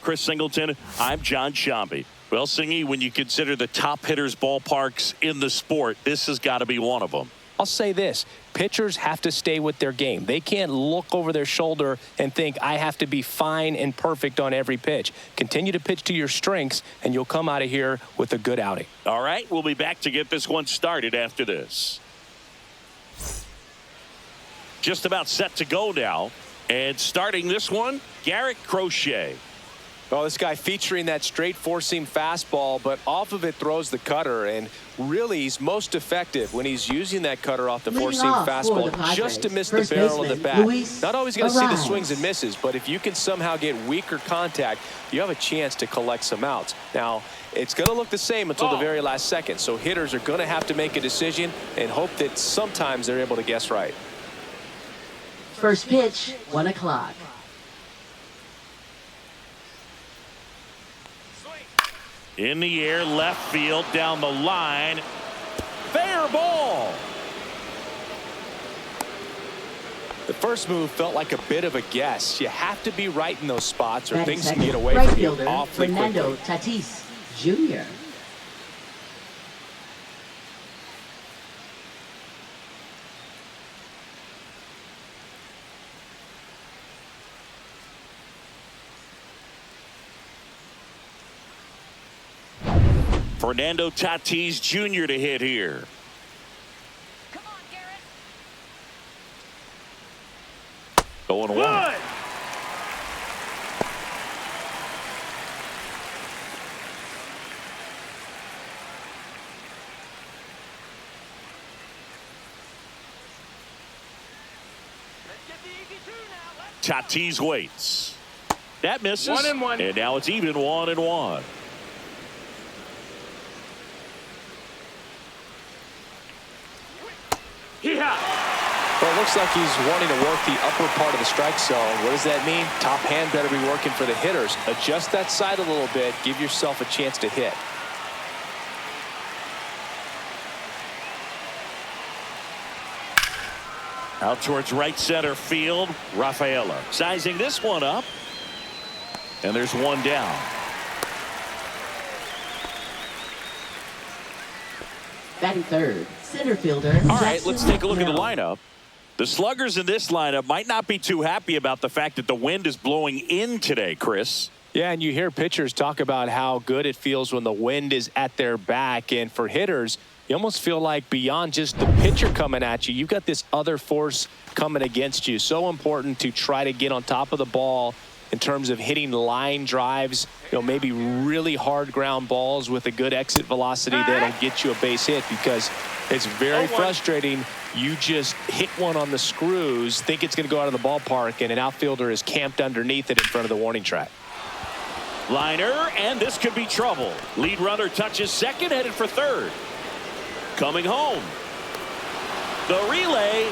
Chris Singleton. I'm John Shambi. Well, Singy, when you consider the top hitters' ballparks in the sport, this has got to be one of them. I'll say this. Pitchers have to stay with their game. They can't look over their shoulder and think, I have to be fine and perfect on every pitch. Continue to pitch to your strengths, and you'll come out of here with a good outing. All right, we'll be back to get this one started after this. Just about set to go now. And starting this one, Garrett Crochet. Well, this guy featuring that straight four-seam fastball, but off of it throws the cutter, and really he's most effective when he's using that cutter off the four-seam fastball just to miss the barrel of the bat. Not always going to see the swings and misses, but if you can somehow get weaker contact, you have a chance to collect some outs. Now, it's going to look the same until the very last second, so hitters are going to have to make a decision and hope that sometimes they're able to guess right. First pitch, 1 o'clock. In the air, left field, down the line. Fair ball. The first move felt like a bit of a guess. You have to be right in those spots or things can get away right from you fielder, awfully Fernando quickly. Tatis Jr. Fernando Tatis Jr. to hit here. Come on, Garrett. Going one. Tatis waits. That misses. 1-1. And now it's even 1-1. Well, it looks like he's wanting to work the upper part of the strike zone. What does that mean? Top hand better be working for the hitters. Adjust that side a little bit. Give yourself a chance to hit. Out towards right center field. Rafaela sizing this one up. And there's one down. Batting third, center fielder. All right, let's take a look at the lineup. The sluggers in this lineup might not be too happy about the fact that the wind is blowing in today, Chris. Yeah, and you hear pitchers talk about how good it feels when the wind is at their back. And for hitters, you almost feel like beyond just the pitcher coming at you, you've got this other force coming against you. So important to try to get on top of the ball in terms of hitting line drives, maybe really hard ground balls with a good exit velocity that'll get you a base hit, because it's very frustrating. You just hit one on the screws, think it's going to go out of the ballpark, and an outfielder is camped underneath it in front of the warning track. Liner, and this could be trouble. Lead runner touches second, headed for third. Coming home. The relay.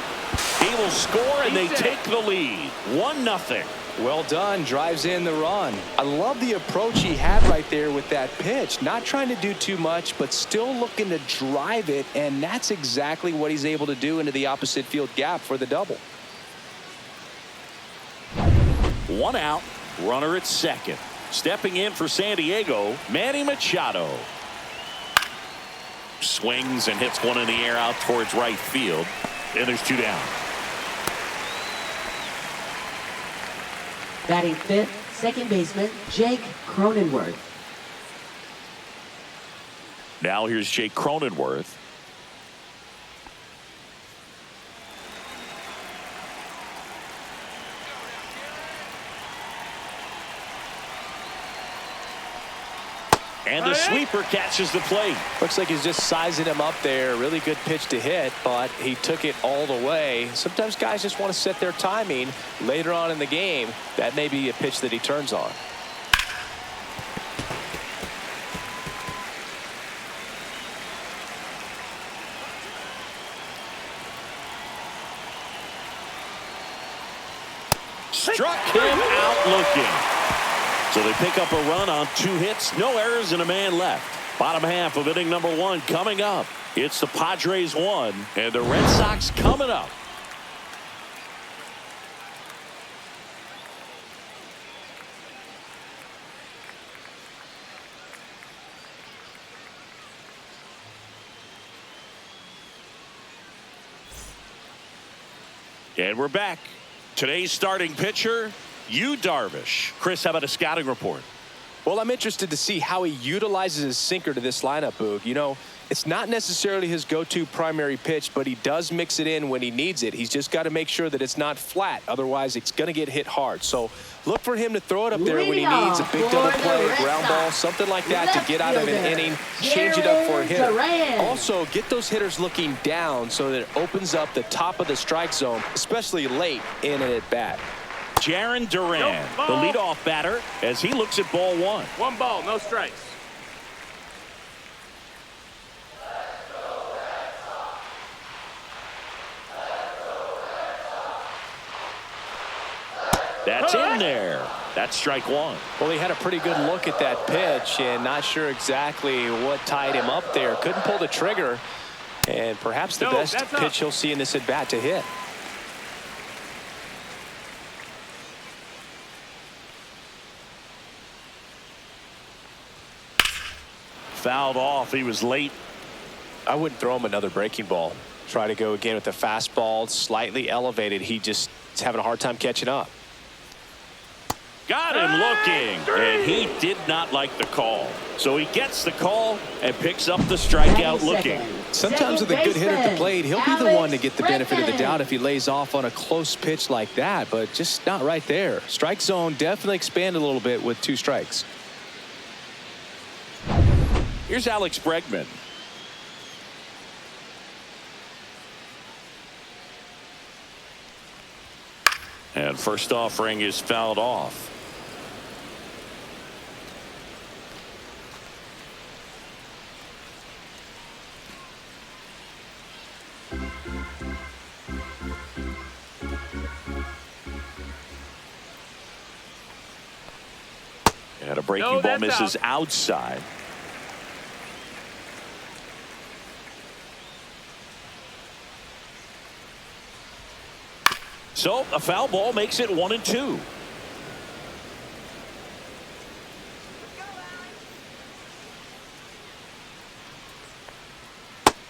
He will score, and they take the lead. 1-0. Well done. Drives in the run. I love the approach he had right there with that pitch. Not trying to do too much, but still looking to drive it, and that's exactly what he's able to do into the opposite field gap for the double. 1 out. Runner at second. Stepping in for San Diego, Manny Machado. Swings and hits one in the air out towards right field. And there's 2 down. Batting fifth, second baseman Jake Cronenworth. Now here's Jake Cronenworth. And the sweeper catches the plate. Looks like he's just sizing him up there. Really good pitch to hit, but he took it all the way. Sometimes guys just want to set their timing later on in the game. That may be a pitch that he turns on. Struck him out looking. So they pick up a run on 2 hits, no errors, and a man left. Bottom half of inning number 1 coming up. It's the Padres 1 and the Red Sox coming up. And we're back. Today's starting pitcher, Yu Darvish. Chris, how about a scouting report? Well, I'm interested to see how he utilizes his sinker to this lineup, Boog. You know, it's not necessarily his go-to primary pitch, but he does mix it in when he needs it. He's just got to make sure that it's not flat. Otherwise, it's going to get hit hard. So look for him to throw it up there when he needs a big double play, a ground ball, something like that to get out of an inning, change it up for a hitter. Also, get those hitters looking down so that it opens up the top of the strike zone, especially late in an at-bat. Jarren Duran, the leadoff batter, as he looks at ball one. 1 ball, no strikes. That's in there. That's strike one. Well, he had a pretty good look at that pitch and not sure exactly what tied him up there. Couldn't pull the trigger, and perhaps the best pitch he'll see in this at-bat to hit. Fouled off. He was late. I wouldn't throw him another breaking ball. Try to go again with the fastball, slightly elevated. He just is having a hard time catching up. Got him looking, and he did not like the call. So he gets the call and picks up the strikeout looking. Sometimes with a good hitter at the plate, he'll be the one to get the benefit of the doubt if he lays off on a close pitch like that, but just not right there. Strike zone definitely expanded a little bit with 2 strikes. Here's Alex Bregman. And first offering is fouled off. And a breaking ball misses outside. So a foul ball makes it 1-2.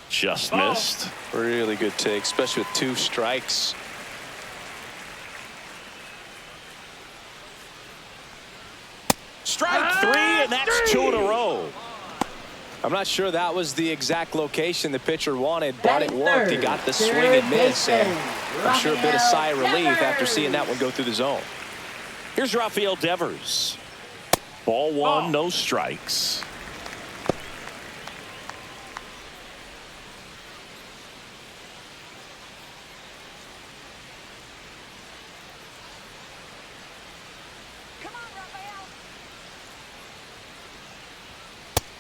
Just missed. Really good take, especially with 2 strikes. Strike 3, and that's 2 in a row. I'm not sure that was the exact location the pitcher wanted, but it worked. He got the swing and miss, and I'm sure a bit of sigh of relief after seeing that one go through the zone. Here's Rafael Devers. Ball 1, no strikes.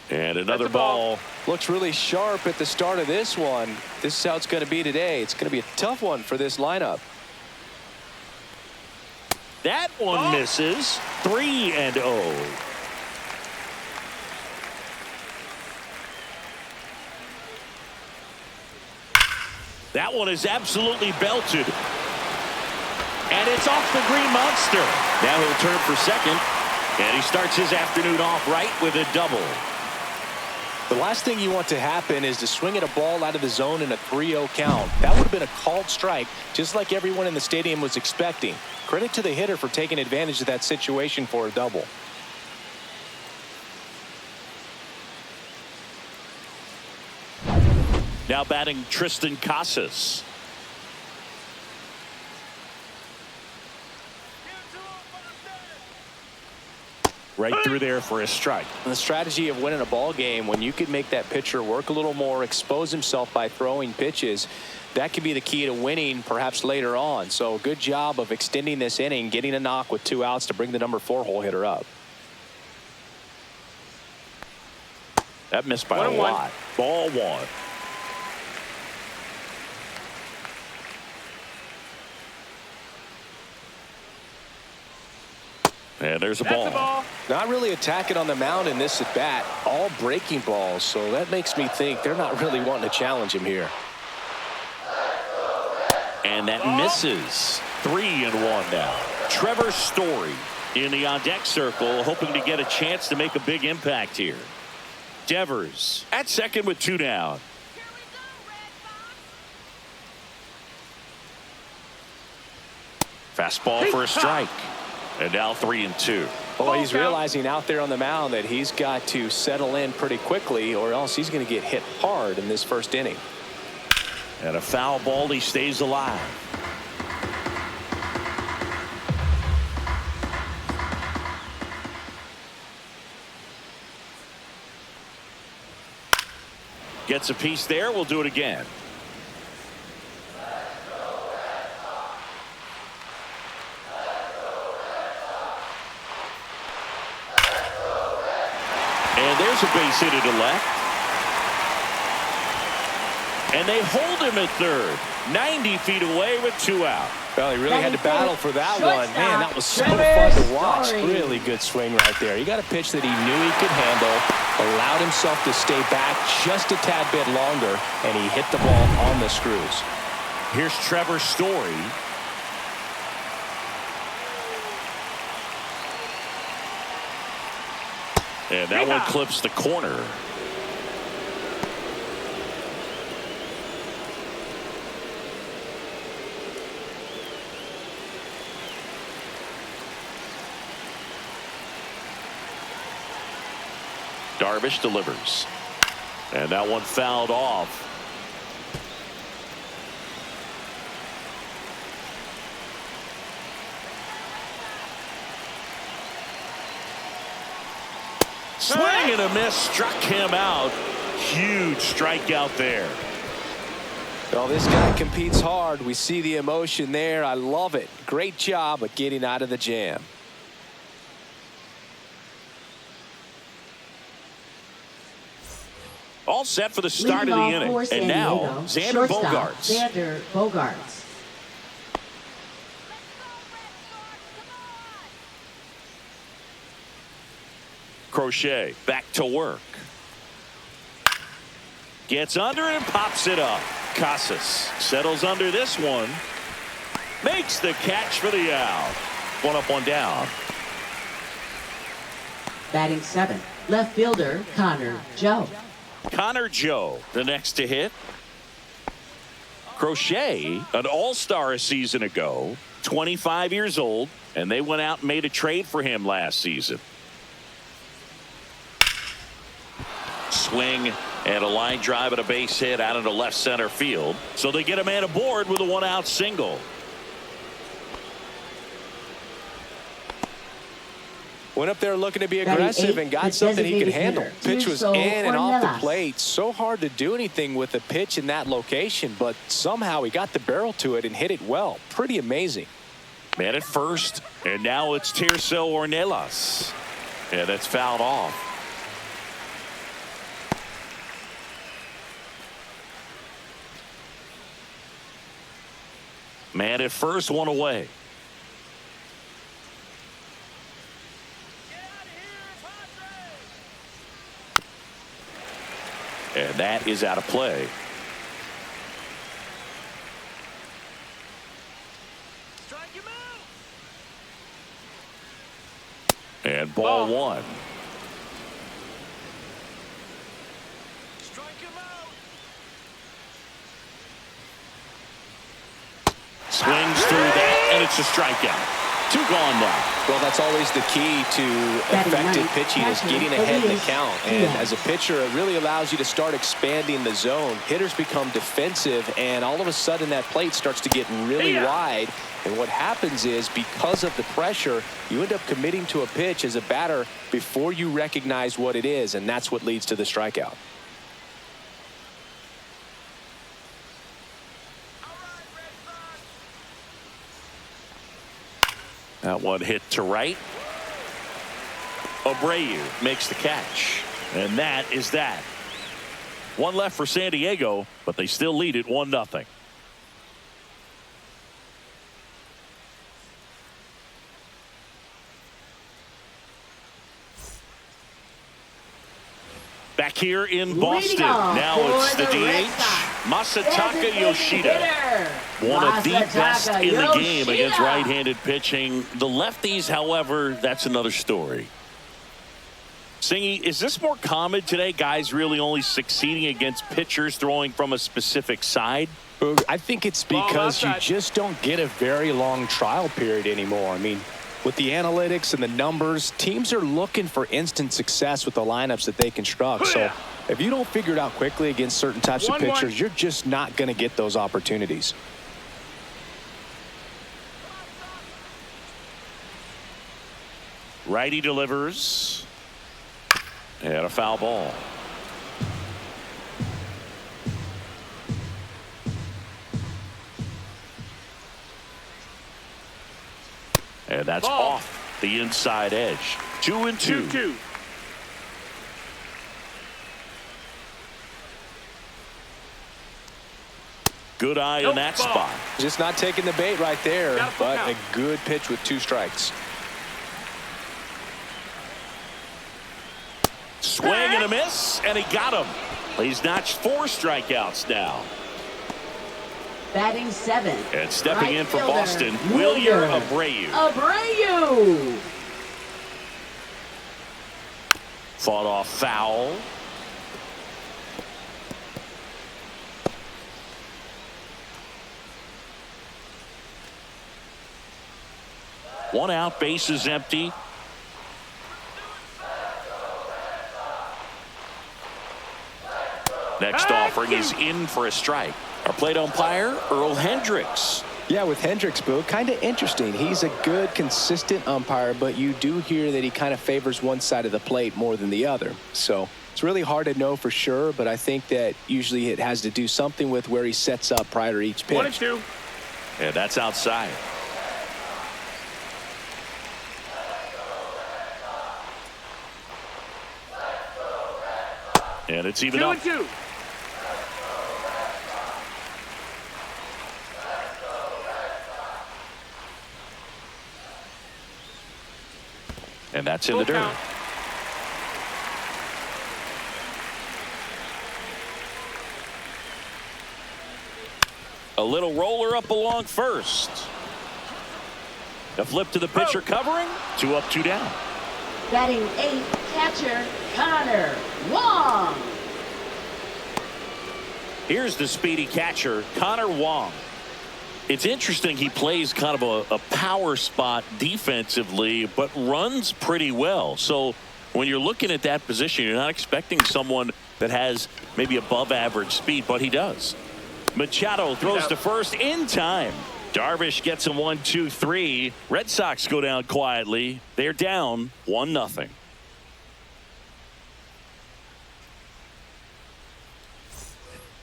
And another ball. Looks really sharp at the start of this one. This is how it's going to be today. It's going to be a tough one for this lineup. That one misses. 3-0. That one is absolutely belted. And it's off the Green Monster. Now he'll turn for second. And he starts his afternoon off right with a double. The last thing you want to happen is to swing at a ball out of the zone in a 3-0 count. That would have been a called strike, just like everyone in the stadium was expecting. Credit to the hitter for taking advantage of that situation for a double. Now batting Tristan Casas. Right through there for a strike. The strategy of winning a ball game, when you could make that pitcher work a little more, expose himself by throwing pitches, that could be the key to winning perhaps later on. So good job of extending this inning, getting a knock with 2 outs to bring the number 4 hole hitter up. That missed by a lot. Ball 1. And there's a ball. Not really attacking on the mound in this at bat. All breaking balls. So that makes me think they're not really wanting to challenge him here. And that misses. 3-1 now. Trevor Story in the on-deck circle, hoping to get a chance to make a big impact here. Devers at second with 2 down. Fastball for a strike. And now 3-2. Well, he's realizing out there on the mound that he's got to settle in pretty quickly or else he's going to get hit hard in this first inning. And a foul ball. He stays alive. Gets a piece there. We'll do it again. And there's a base hit to left. And they hold him at third. 90 feet away with 2 out. Well, he really had to battle for that one. Man, that was so fun to watch. Really good swing right there. He got a pitch that he knew he could handle, allowed himself to stay back just a tad bit longer, and he hit the ball on the screws. Here's Trevor Story. And that one clips the corner. Darvish delivers. And that one fouled off. Swing and a miss, struck him out. Huge strikeout there. Well, this guy competes hard. We see the emotion there. I love it. Great job of getting out of the jam. All set for the start of the inning. And now, Xander Bogaerts. Xander Bogaerts. Crochet back to work. Gets under it and pops it up. Casas settles under this one. Makes the catch for the out. 1 up, 1 down. Batting 7th, left fielder Connor Joe. Connor Joe, the next to hit. Crochet, an all-star a season ago, 25 years old, and they went out and made a trade for him last season. Swing and a line drive and a base hit out into left center field. So they get a man aboard with a 1-out single. Went up there looking to be aggressive and got something he could handle. Pitch was in and off the plate. So hard to do anything with a pitch in that location, but somehow he got the barrel to it and hit it well. Pretty amazing. Man at first, and now it's Tirso Ornelas. And that's fouled off. Man at first, 1 away. And that is out of play. And ball 1. Swings through that, and it's a strikeout. 2 gone now. Well, that's always the key to effective pitching is getting ahead in the count. And as a pitcher, it really allows you to start expanding the zone. Hitters become defensive, and all of a sudden that plate starts to get really wide. And what happens is, because of the pressure, you end up committing to a pitch as a batter before you recognize what it is, and that's what leads to the strikeout. That one hit to right. Abreu makes the catch. And that is that. 1 left for San Diego, but they still lead it 1-0. Back here in Boston. Now it's the DH, Masataka Yoshida. One of the best in the game against right-handed pitching. The lefties, however, that's another story. Singy, is this more common today? Guys really only succeeding against pitchers throwing from a specific side? I think it's because you just don't get a very long trial period anymore. I mean, with the analytics and the numbers, teams are looking for instant success with the lineups that they construct. So if you don't figure it out quickly against certain types of pitchers, you're just not going to get those opportunities. Righty delivers. And a foul ball. And that's off the inside edge. 2-2. Good eye in that spot. Just not taking the bait right there, but a good pitch with 2 strikes. Swing and a miss, and he got him. He's notched 4 strikeouts now. Batting 7. And stepping right in for fielder, Boston, Wilyer Abreu. Fought off foul. One out, base is empty. Next offering is in for a strike. Our plate umpire, Earl Hendricks. Yeah, with Hendricks, Boo, kind of interesting. He's a good, consistent umpire, but you do hear that he kind of favors one side of the plate more than the other. So it's really hard to know for sure, but I think that usually it has to do something with where he sets up prior to each pitch. 1-2. And that's outside. And it's even up. 2-2. And that's in the dirt. Count. A little roller up along first. A flip to the pitcher covering. 2 up, 2 down. Batting 8, catcher Connor Wong. Here's the speedy catcher, Connor Wong. It's interesting, he plays kind of a power spot defensively, but runs pretty well. So when you're looking at that position, you're not expecting someone that has maybe above average speed, but he does. Machado throws to first in time. Darvish gets him 1-2-3. Red Sox go down quietly. They're down 1-0.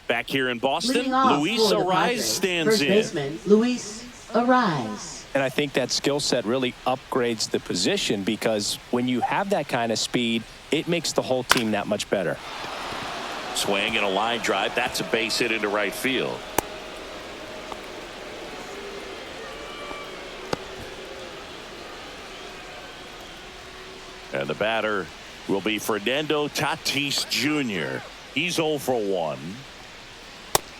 Back here in Boston, Luis Ariz stands First in. baseman, Luis Ariz. And I think that skill set really upgrades the position because when you have that kind of speed, it makes the whole team that much better. Swing and a line drive. That's a base hit into right field. And the batter will be Fernando Tatis Jr. He's 0 for 1.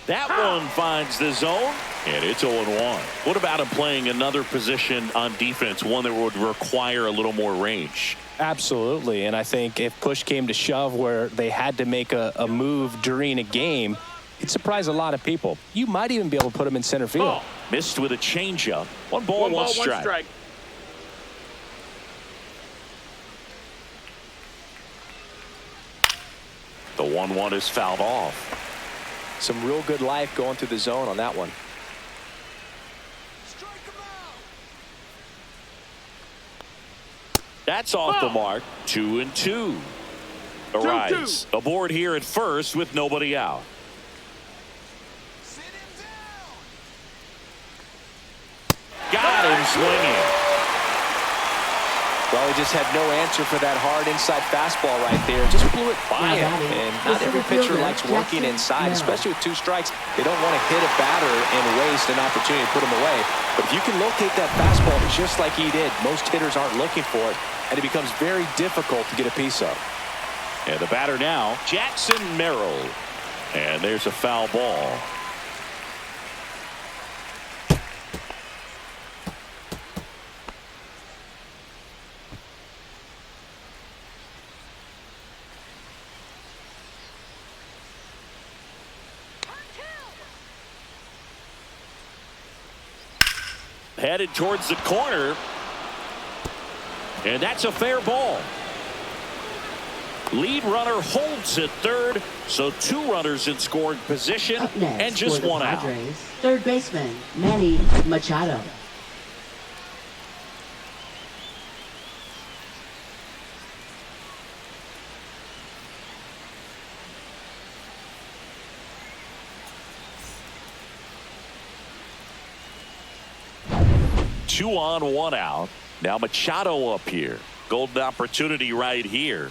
That one finds the zone, and it's 0-1. What about him playing another position on defense, one that would require a little more range? Absolutely, and I think if push came to shove where they had to make a move during a game, it'd surprise a lot of people. You might even be able to put him in center field. Oh, missed with a changeup. 1 ball, 1 strike. The 1-1 is fouled off. Some real good life going through the zone on that one. That's off the mark. 2-2. Ariz aboard here at first with nobody out. Got him swinging. Well, he just had no answer for that hard inside fastball right there. Just blew it by him. And not every pitcher likes working inside, especially with 2 strikes. They don't want to hit a batter and waste an opportunity to put him away. But if you can locate that fastball just like he did, most hitters aren't looking for it, and it becomes very difficult to get a piece of. And the batter now, Jackson Merrill. And there's a foul ball. headed towards the corner. And that's a fair ball. Lead runner holds at third, so 2 runners in scoring position Up next and just for the 1 out. Padres, third baseman Manny Machado. Two on, 1 out. Now Machado up here. Golden opportunity right here.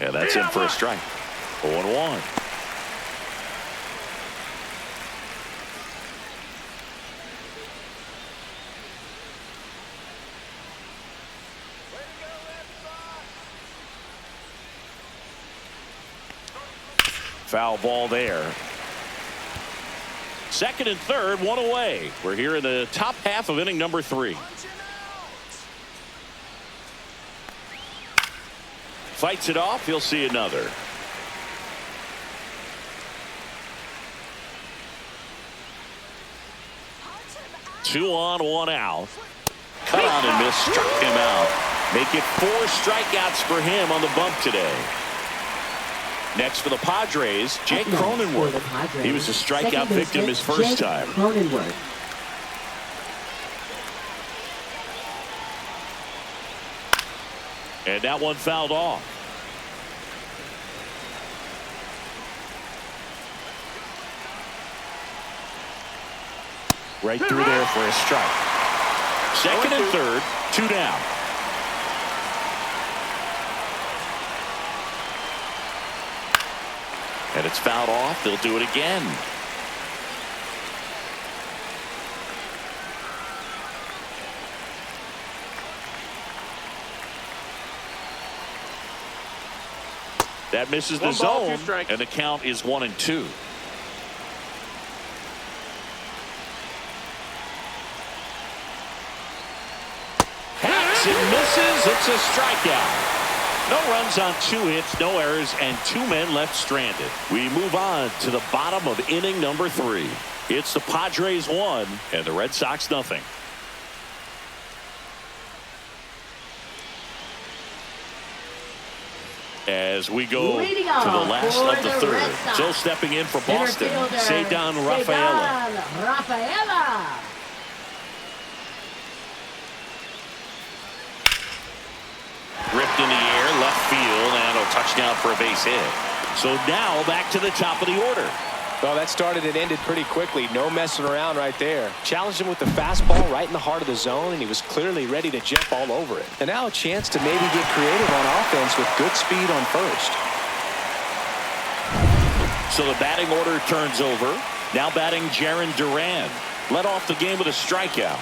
And that's in for a strike. 0-1. Foul ball there. Second and third, 1 away. We're here in the top half of inning number 3. Fights it off. He'll see another. Two on, 1 out. Cut on and miss. Struck him out. Make it 4 strikeouts for him on the bump today. Next for the Padres, Jake Cronenworth. He was a strikeout victim his first time. Cronenworth. And that one fouled off. Right through there for a strike. Second and third, 2 down. And it's fouled off. They'll do it again. That misses the zone, and the count is 1-2. Hacks and misses. It's a strikeout. No runs on 2 hits, no errors, and 2 men left stranded. We move on to the bottom of inning number 3. It's the Padres 1 and the Red Sox nothing. As we go to the last of the third. So stepping in for Boston, Cedar Rafaela. Ripped in the air, left field, and a touchdown for a base hit. So now back to the top of the order. Well, that started and ended pretty quickly. No messing around right there. Challenged him with the fastball right in the heart of the zone, and he was clearly ready to jump all over it. And now a chance to maybe get creative on offense with good speed on first. So the batting order turns over. Now batting Jarren Duran. Led off the game with a strikeout.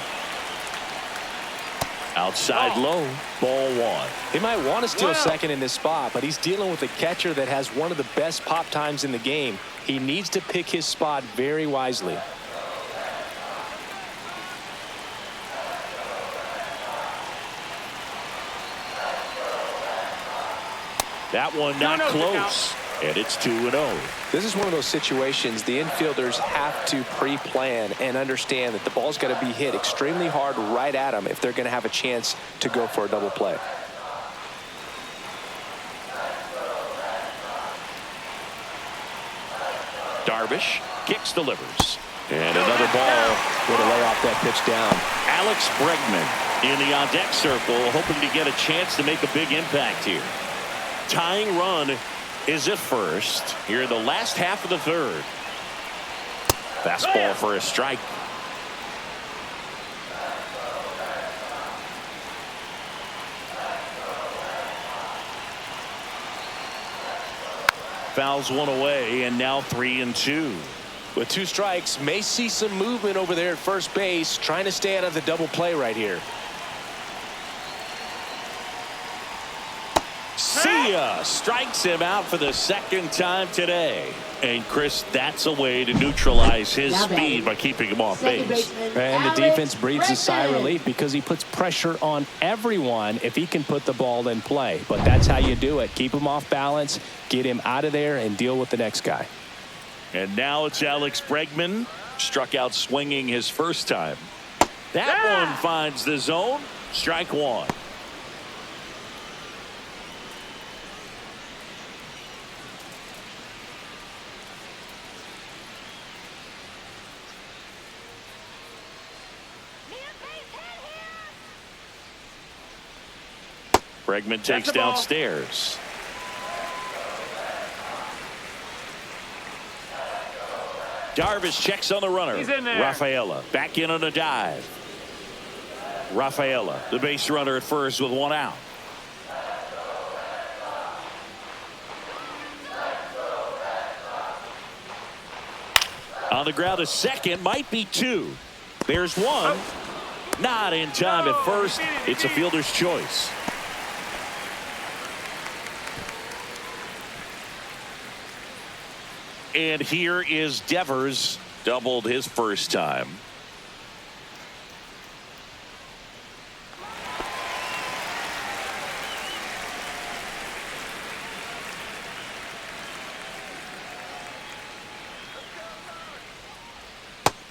Outside low, ball 1. He might want to steal second in this spot, but he's dealing with a catcher that has one of the best pop times in the game. He needs to pick his spot very wisely. That one not close. And it's 2-0. This is one of those situations the infielders have to pre-plan and understand that the ball's got to be hit extremely hard right at them if they're going to have a chance to go for a double play. Darvish kicks, delivers. And another ball. Way to lay off that pitch down. Alex Bregman in the on-deck circle, hoping to get a chance to make a big impact here. Tying run is at first here in the last half of the third. Fastball for a strike. Fouls one away, and now 3-2. With 2 strikes, may see some movement over there at first base, trying to stay out of the double play right here. See ya! Strikes him out for the second time today. And Chris, that's a way to neutralize his speed by keeping him off base. And the defense breathes a sigh of relief because he puts pressure on everyone if he can put the ball in play. But that's how you do it. Keep him off balance, get him out of there, and deal with the next guy. And now it's Alex Bregman Struck out swinging his first time. That one finds the zone. Strike one. Bregman takes downstairs. Darvish checks on the runner. He's in there. Rafaela back in on a dive. Rafaela, the base runner at first with one out. On the ground, a second, might be two. There's one. Not in time at first. It's a fielder's choice. And here is Devers, doubled his first time.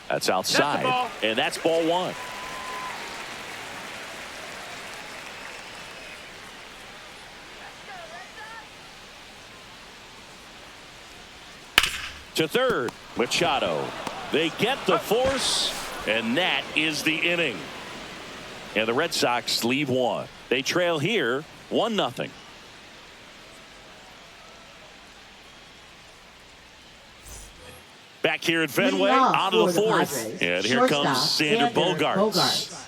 That's outside, and that's ball one. To third, Machado. They get the force, and that is the inning. And the Red Sox leave one. They trail here 1-0. Back here at Fenway, onto the fourth. And here comes Xander Bogaerts.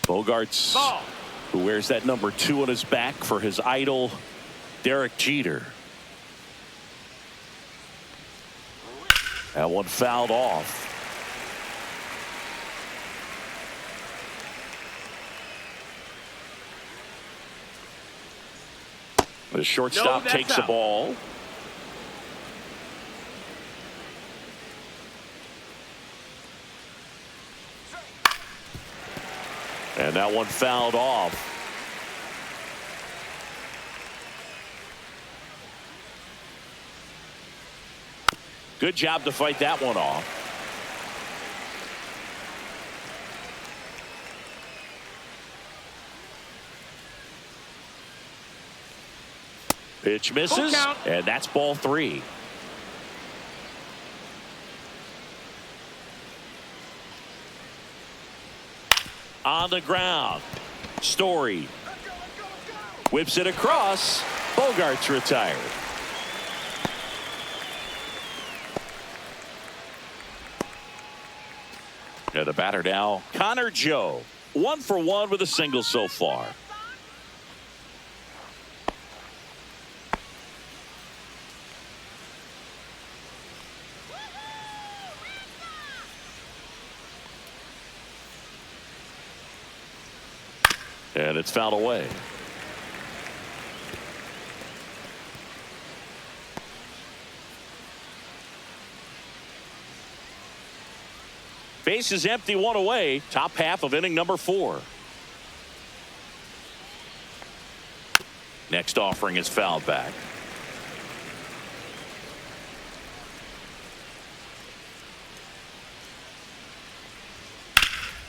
Bogaerts, who wears that number 2 on his back for his idol, Derek Jeter. That one fouled off. The shortstop takes the ball. And that one fouled off. Good job to fight that one off. Pitch misses, and that's ball 3. On the ground, Story whips it across. Bogaerts retired. And the batter now, Connor Joe. 1 for 1 with a single so far. And it's fouled away. Base is empty, 1 away. Top half of inning number 4. Next offering is fouled back.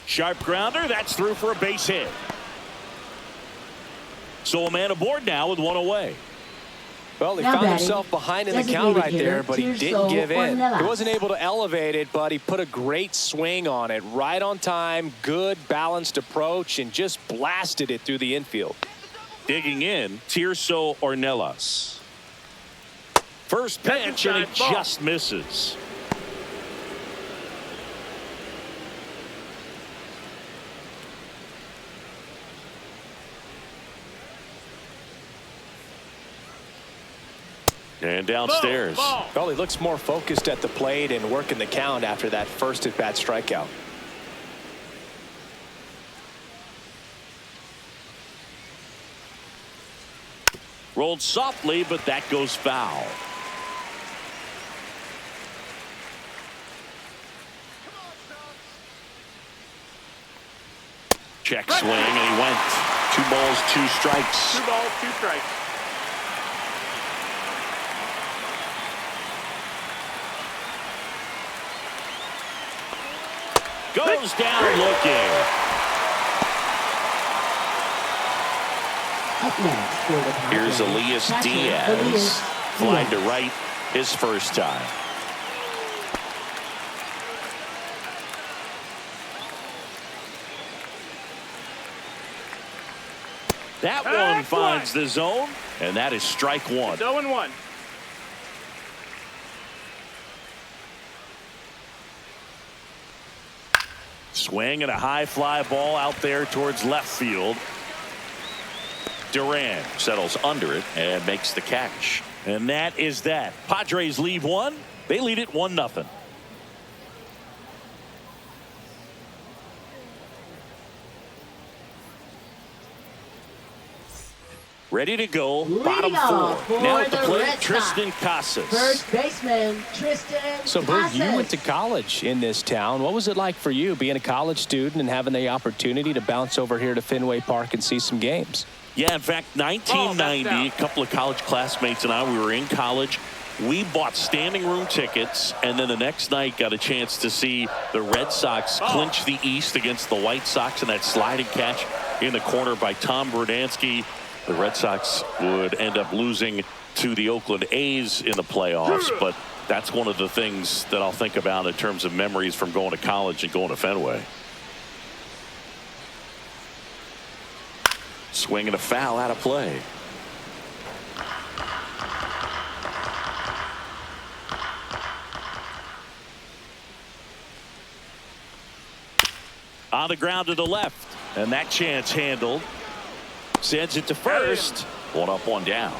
Sharp grounder. That's through for a base hit. So a man aboard now with 1 away. Well, he found himself behind in the count right there, but he didn't give in. He wasn't able to elevate it, but he put a great swing on it. Right on time, good balanced approach, and just blasted it through the infield. Digging in, Tirso Ornelas. First pitch, and it just misses. And downstairs. Well, he looks more focused at the plate and working the count after that first at-bat strikeout. Rolled softly, but that goes foul. Check swing, and he went. 2 balls, 2 strikes. 2 balls, 2 strikes. Goes down looking. Up next for the Padres, Here's Elias catcher, Diaz. Elias Flying to Diaz. right his first time. That one finds the zone, and that is strike one. 0-1. Swing and a high fly ball out there towards left field. Duran settles under it and makes the catch. And that is that. Padres lead one. They lead it 1-0. Ready to go. Leading Bottom off four. for Now at the the plate, Red Tristan Sox. Casas. First baseman, Tristan So, Bruce, you Casas. went to college in this town. What was it like for you being a college student and having the opportunity to bounce over here to Fenway Park and see some games? Yeah, in fact, 1990, a couple of college classmates and I, we were in college. We bought standing room tickets, and then the next night got a chance to see the Red Sox clinch the East against the White Sox in that sliding catch in the corner by Tom Verdansky. The Red Sox would end up losing to the Oakland A's in the playoffs, but that's one of the things that I'll think about in terms of memories from going to college and going to Fenway. Swing and a foul out of play. On the ground to the left, and that chance handled. Sends it to first. One up, one down.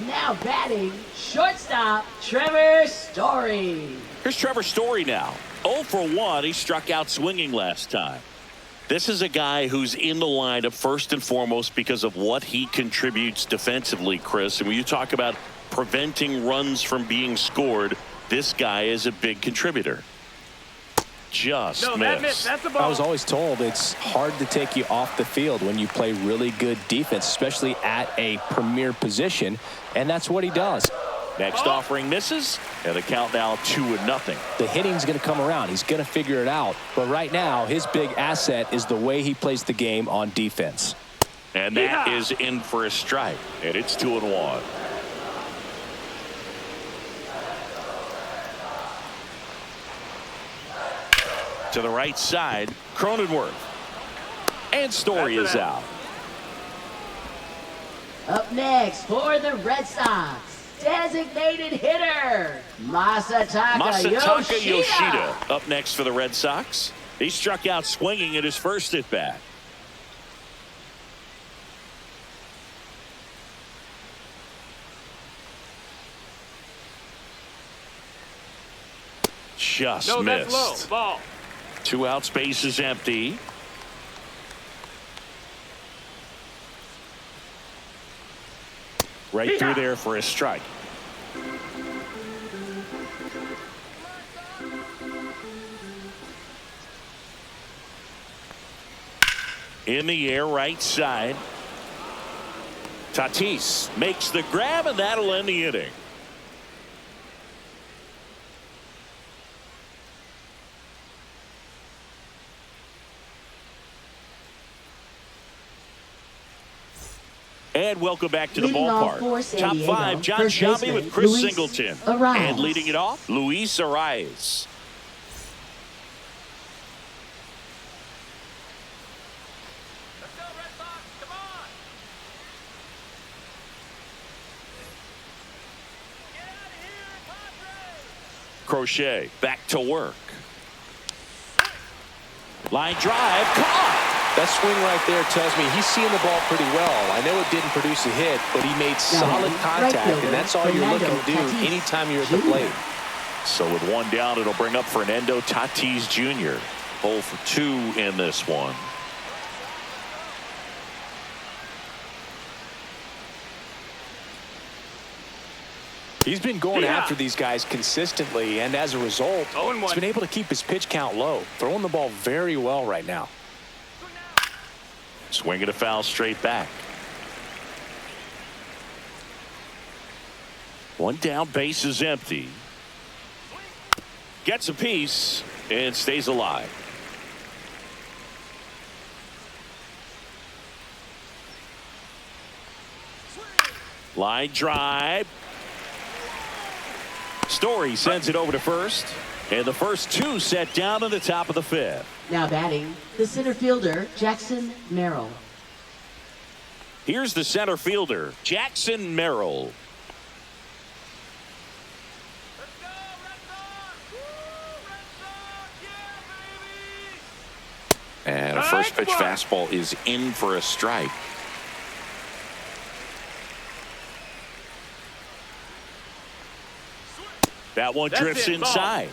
Now batting, shortstop, Trevor Story. Here's Trevor Story now. 0 for 1. He struck out swinging last time. This is a guy who's in the lineup first and foremost because of what he contributes defensively, Chris. And when you talk about preventing runs from being scored, this guy is a big contributor. Just missed. That's a ball. I was always told it's hard to take you off the field when you play really good defense, especially at a premier position, and that's what he does. Next offering misses, and the count now 2-0. The hitting's going to come around. He's going to figure it out. But right now, his big asset is the way he plays the game on defense. And that is in for a strike, and it's 2-1. To the right side, Cronenworth. And Story is out. Up next for the Red Sox, designated hitter, Masataka Yoshida up next for the Red Sox. He struck out swinging at his first at bat. Just No, missed. that's low. Ball. 2 outs, base is empty. Right through there for a strike. In the air, right side. Tatis makes the grab, and that'll end the inning. And welcome back to the Leading off ballpark. for San Top Diego, 5, John first Shelby baseman, with Chris Luis Singleton. Arraez. And leading it off, Luis Arraez. Let's go, Red Sox. Come on. Get out of here, Padres. Crochet back to work. Line drive, caught. That swing right there tells me he's seeing the ball pretty well. I know it didn't produce a hit, but he made solid contact, and that's all you're looking to do anytime you're at the plate. So with one down, it'll bring up Fernando Tatis Jr. 0 for 2 in this one. He's been going after these guys consistently, and as a result, 0-1. he's been able to keep his pitch count low, throwing the ball very well right now. Swinging a foul straight back. One down, base is empty. Gets a piece and stays alive. Line drive. Story sends it over to first. And the first two set down in the top of the fifth. Now batting, the center fielder, Jackson Merrill. Here's the center fielder, Jackson Merrill. Let's go, Red Sox! Woo! Red Sox! Yeah, baby! And a first pitch fastball is in for a strike. That one drifts inside.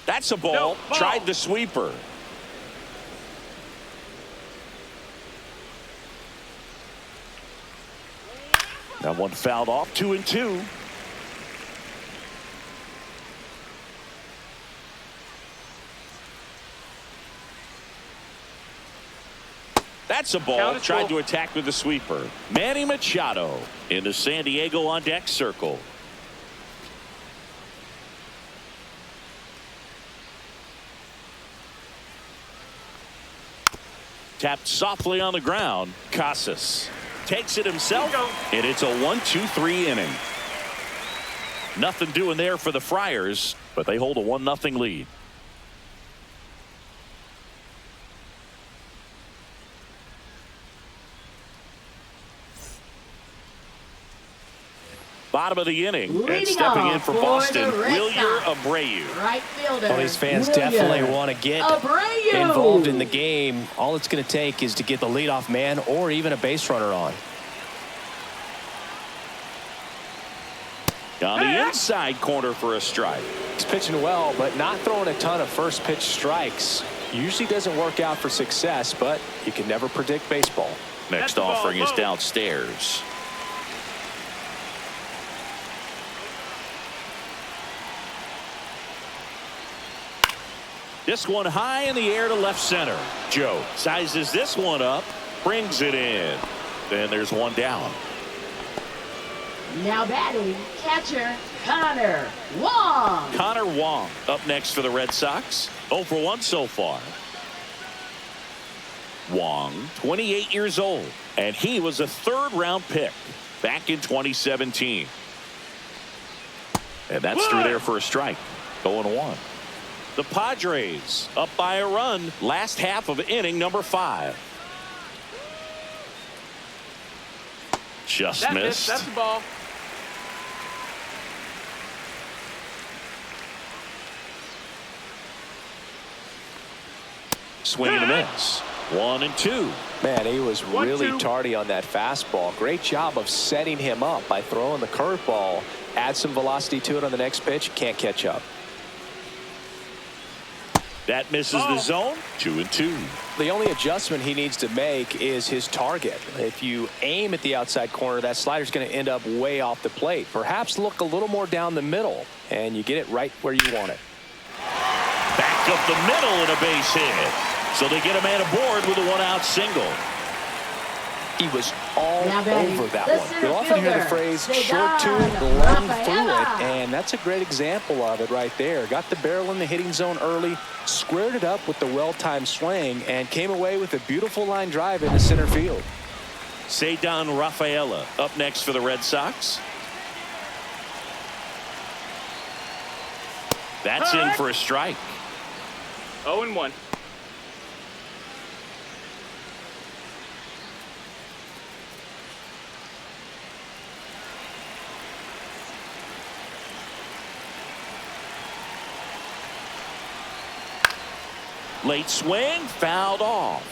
That's a ball. No, ball. Tried the sweeper. That one fouled off. 2-2. That's a ball. Tried to attack with the sweeper. Manny Machado in the San Diego on deck circle. Tapped softly on the ground. Casas takes it himself, and it's a 1-2-3 inning. Nothing doing there for the Friars, but they hold a 1-0 lead. Bottom of the inning, and Leading stepping in off for for Boston, the Red Wilyer Sox. Abreu. Right fielder. Well, these fans Wilyer definitely want to get Abreu. involved in the game. All it's going to take is to get the leadoff man or even a base runner on. On the inside corner for a strike. He's pitching well, but not throwing a ton of first pitch strikes. Usually doesn't work out for success, but you can never predict baseball. Next offering is downstairs. This one high in the air to left center. Joe sizes this one up, brings it in. Then there's one down. Now batting, catcher Connor Wong. Connor Wong up next for the Red Sox. 0 for 1 so far. Wong, 28 years old, and he was a third-round pick back in 2017. And that's through there for a strike. 0-1. The Padres up by a run last half of inning number 5. Just missed. That's the ball. Swing and a miss. 1-2. Man, he was really 1-2. tardy on that fastball. Great job of setting him up by throwing the curveball. Add some velocity to it on the next pitch. Can't catch up. That misses the zone. 2-2. The only adjustment he needs to make is his target. If you aim at the outside corner, that slider's going to end up way off the plate. Perhaps look a little more down the middle, and you get it right where you want it. Back up the middle and a base hit. So they get a man aboard with a 1-out single. He was all Now batting, over that the one. center You'll often hear the fielder, phrase Cedar short tune, long through Rafaela. it, and that's a great example of it right there. Got the barrel in the hitting zone early, squared it up with the well-timed swing, and came away with a beautiful line drive into center field. Cedar Rafaela up next for the Red Sox. That's in for a strike. 0-1. Late swing, fouled off.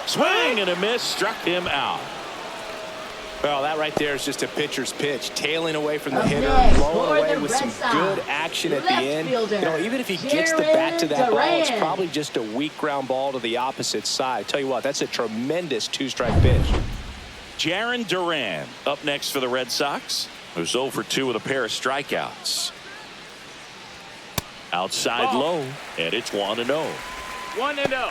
Swing and a miss, struck him out. Well, that right there is just a pitcher's pitch, tailing away from the Up hitter, next blowing for away the with Red some Sox, good action at the left end. fielder, You know, even if he gets the bat to that ball, it's Jaron probably just a weak ground ball to the opposite side. Tell you what, that's a tremendous two-strike pitch. Jaron Duran up next for the Red Sox, who's 0 for 2 with a pair of strikeouts. Outside Ball. low, and it's 1-0. 1-0.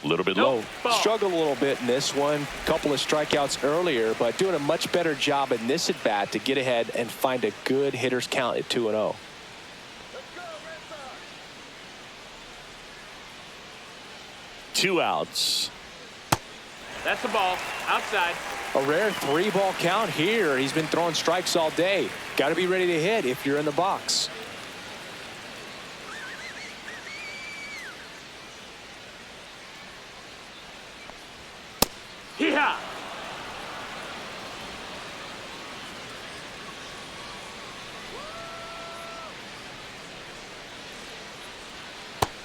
A little bit Nope. low. Ball. Struggled a little bit in this one. Couple of strikeouts earlier, but doing a much better job in this at bat to get ahead and find a good hitter's count at 2-0. Two outs. That's the ball. Outside. A rare 3-ball count here. He's been throwing strikes all day. Got to be ready to hit if you're in the box. Hee-haw.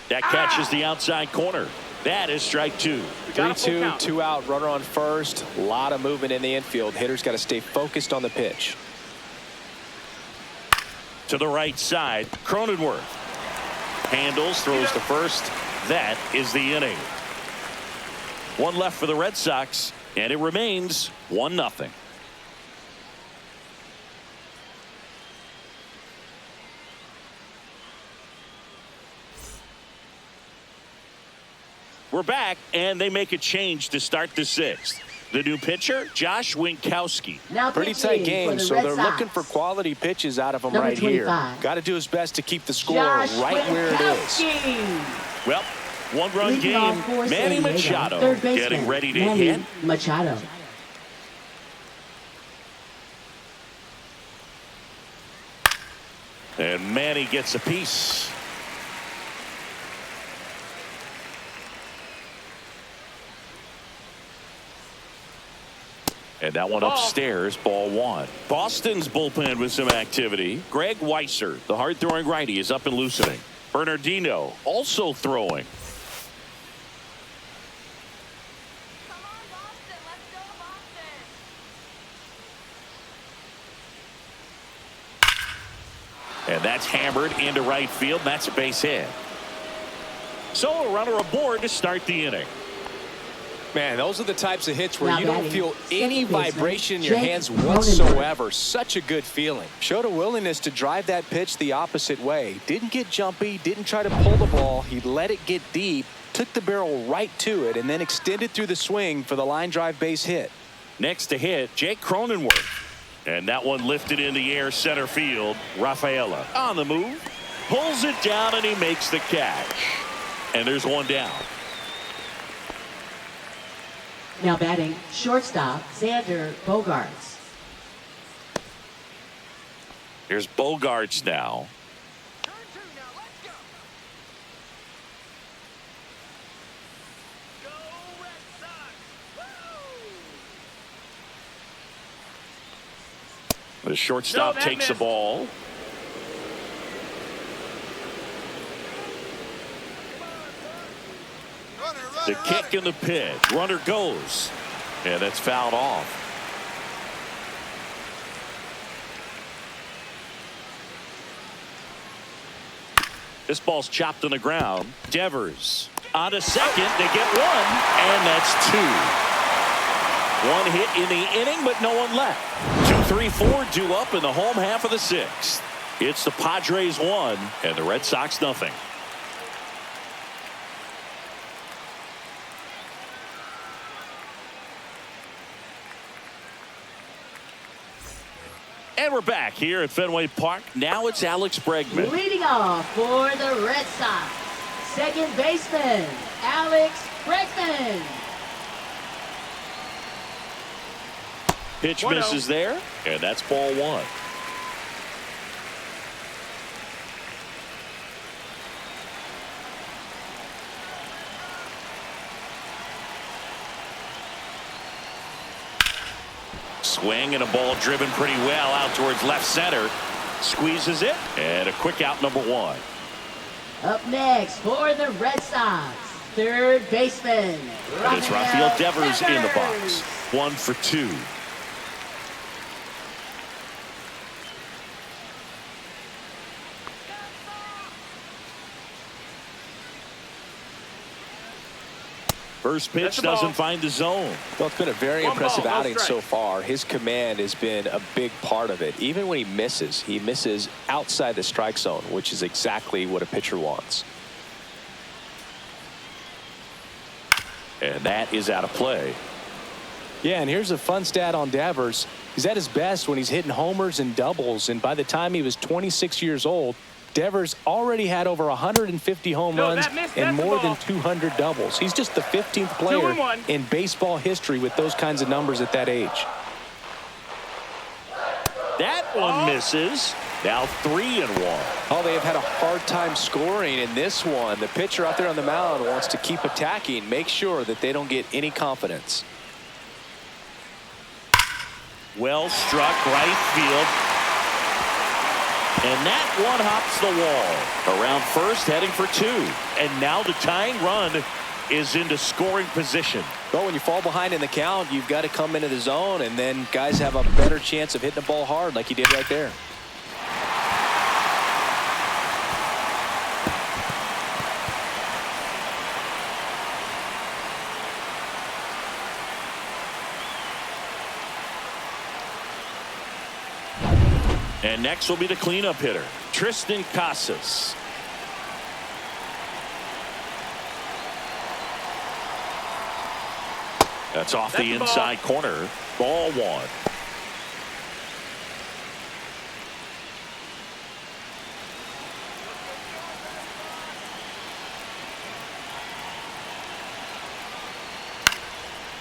That catches the outside corner. That is strike 2. We got a full 3-2, count. 2 out, runner on first. A lot of movement in the infield. Hitter's got to stay focused on the pitch. To the right side, Cronenworth handles, throws to first. That is the inning. One left for the Red Sox, and it remains 1-0. We're back, and they make a change to start the 6th. The new pitcher, Josh Winkowski. Now Pretty pitching tight for game, the so Red they're Sox. looking for quality pitches out of him Number right here. 25. Got to do his best to keep the score Josh right where it is. Winkowski. Well, one-run Leading game. off for Manny San Diego, Machado third baseman, getting ready to Manny hit. Machado. And Manny gets a piece. And that one Ball. upstairs, ball 1. Boston's bullpen with some activity. Greg Weisser, the hard-throwing righty, is up and loosening. Bernardino also throwing. Come on, Boston. Let's go, Boston. And that's hammered into right field. That's a base hit. So a runner aboard to start the inning. Man, those are the types of hits where Now you don't batting, feel any second baseman, vibration in your Jake hands Cronenworth. whatsoever. Such a good feeling. Showed a willingness to drive that pitch the opposite way. Didn't get jumpy, didn't try to pull the ball. He let it get deep, took the barrel right to it, and then extended through the swing for the line drive base hit. Next to hit, Jake Cronenworth. And that one lifted in the air center field. Rafaela on the move. Pulls it down, and he makes the catch. And there's one down. Now batting, shortstop, Xander Bogaerts. Here's Bogaerts now. Turn 2 now. Let's go. Go Red Sox. Woo! The shortstop No, that takes the missed. ball. The kick and the pitch. Runner goes. And it's fouled off. This ball's chopped on the ground. Devers on to second. They get one, and that's 2. One hit in the inning, but no one left. 2, 3, 4 due up in the home half of the 6th. It's the Padres 1 and the Red Sox nothing. And we're back here at Fenway Park. Now it's Alex Bregman. Leading off for the Red Sox, second baseman, Alex Bregman. Pitch 1-0. misses there, and that's ball 1. Swing and a ball driven pretty well out towards left center. Squeezes it, and a quick out, number 1. Up next for the Red Sox, third baseman, And it's Rafael Devers in the box. 1 for 2. First pitch That's the doesn't ball. find the zone. Well, it's been a very One impressive ball, no outing strike. so far. His command has been a big part of it. Even when he misses outside the strike zone, which is exactly what a pitcher wants. And that is out of play. Yeah, and here's a fun stat on Devers. He's at his best when he's hitting homers and doubles, and by the time he was 26 years old, Devers already had over 150 home No, runs that missed. and That's the more than ball. 200 doubles. He's just the 15th player 2-1. in baseball history with those kinds of numbers at that age. That one misses. Now 3-1. Oh, they have had a hard time scoring in this one. The pitcher out there on the mound wants to keep attacking, make sure that they don't get any confidence. Well struck right field. And that one hops the wall. Around first, heading for 2. And now the tying run is into scoring position. Well, when you fall behind in the count, you've got to come into the zone, and then guys have a better chance of hitting the ball hard like he did right there. And next will be the cleanup hitter, Tristan Casas. That's off the inside corner. Ball 1.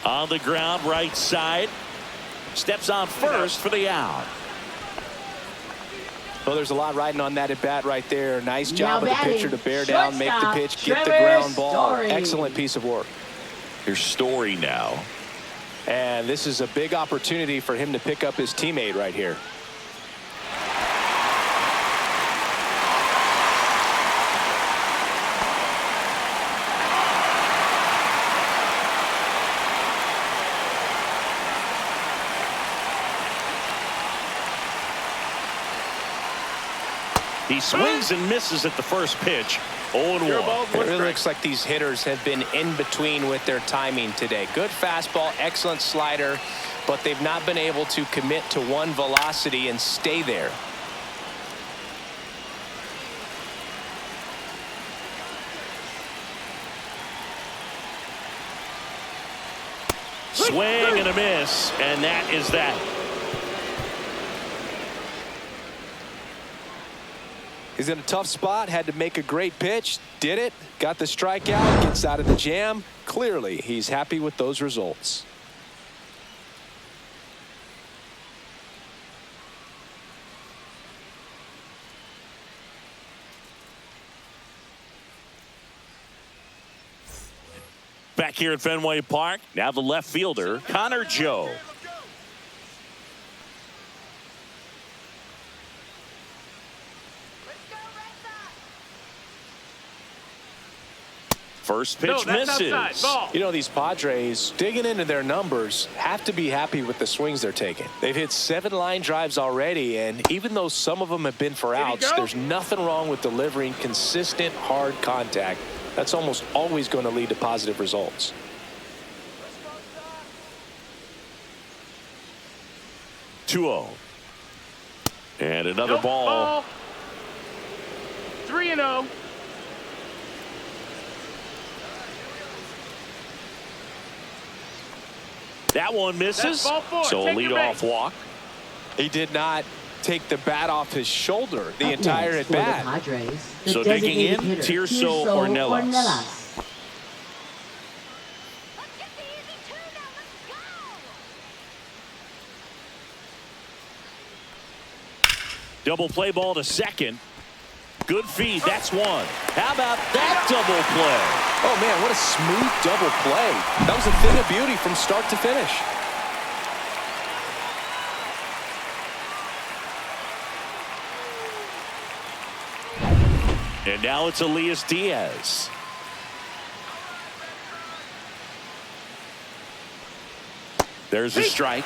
On the ground, right side. Steps on first for the out. Well, there's a lot riding on that at bat right there. Nice job of the batting, pitcher to bear down, make the shortstop, pitch, get the Trevor ground ball. Story. Excellent piece of work. Here's Story now. And this is a big opportunity for him to pick up his teammate right here. He swings and misses at the first pitch. 0-1. It really looks like these hitters have been in between with their timing today. Good fastball, excellent slider, but they've not been able to commit to one velocity and stay there. Swing and a miss, and that is that. He's in a tough spot, had to make a great pitch, did it, got the strikeout, gets out of the jam. Clearly, he's happy with those results. Back here at Fenway Park, now the left fielder, Connor Joe. First pitch misses. You know, these Padres, digging into their numbers, have to be happy with the swings they're taking. They've hit 7 line drives already, and even though some of them have been for outs, there's nothing wrong with delivering consistent, hard contact. That's almost always going to lead to positive results. (2-0). And another ball. 3-0. That one misses. That's ball 4. So a Take your leadoff base. walk. He did not take the bat off his shoulder the entire at Next for the bat. Padres, the So digging designated in, hitter, Tirso Ornelas. Let's get the easy 2 now. Let's go. Double play ball to second. Good feed. That's 1. How about that double play? Oh, man, what a smooth double play. That was a thing of beauty from start to finish. And now it's Elias Diaz. There's a strike.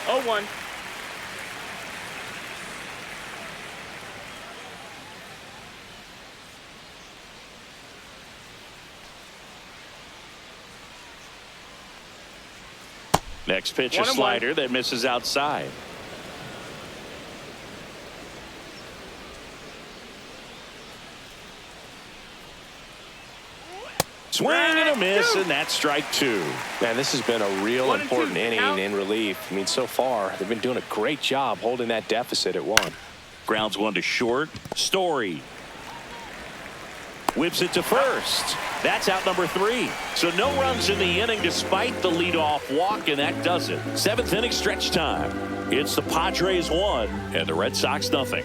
0-1. Next pitch, a slider that misses outside. Swing and a miss, and that's strike two. Man, this has been a real important inning in relief. I mean, so far, they've been doing a great job holding that deficit at 1. Grounds one to short. Story whips it to first. That's out number 3. So no runs in the inning despite the leadoff walk, and that does it. 7th inning stretch time. It's the Padres 1 and the Red Sox nothing.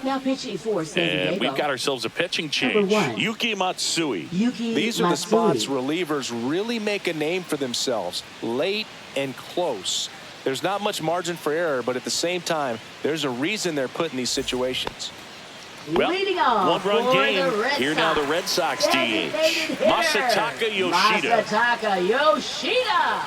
Now pitching for San Diego. And we've got ourselves a pitching change. Yuki Matsui. These are the spots relievers really make a name for themselves. Late and close. There's not much margin for error, but at the same time, there's a reason they're put in these situations. Well, leading off one-run for game. the Red Here now the Red Sox DH. Masataka Yoshida. Masataka Yoshida.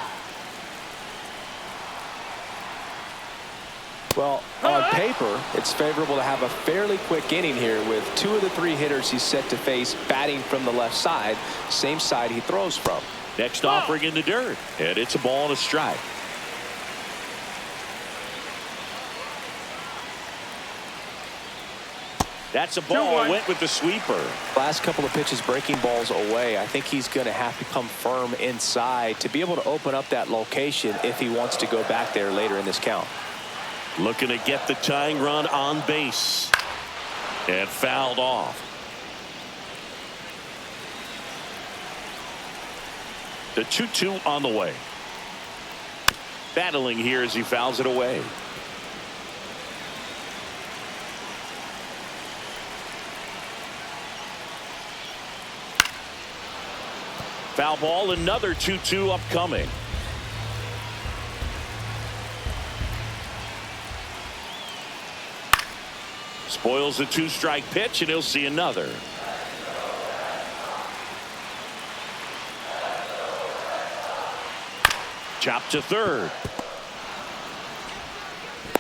Well, on paper, it's favorable to have a fairly quick inning here with 2 of the 3 hitters he's set to face batting from the left side, same side he throws from. Next offering in the dirt, and it's a ball and a strike. That's a ball. Went with the sweeper. Last couple of pitches breaking balls away. I think he's going to have to come firm inside to be able to open up that location if he wants to go back there later in this count. Looking to get the tying run on base. And fouled off. The 2-2 on the way. Battling here as he fouls it away. Foul ball, another 2-2 upcoming. Spoils the 2-strike pitch, and he'll see another. Chop to third.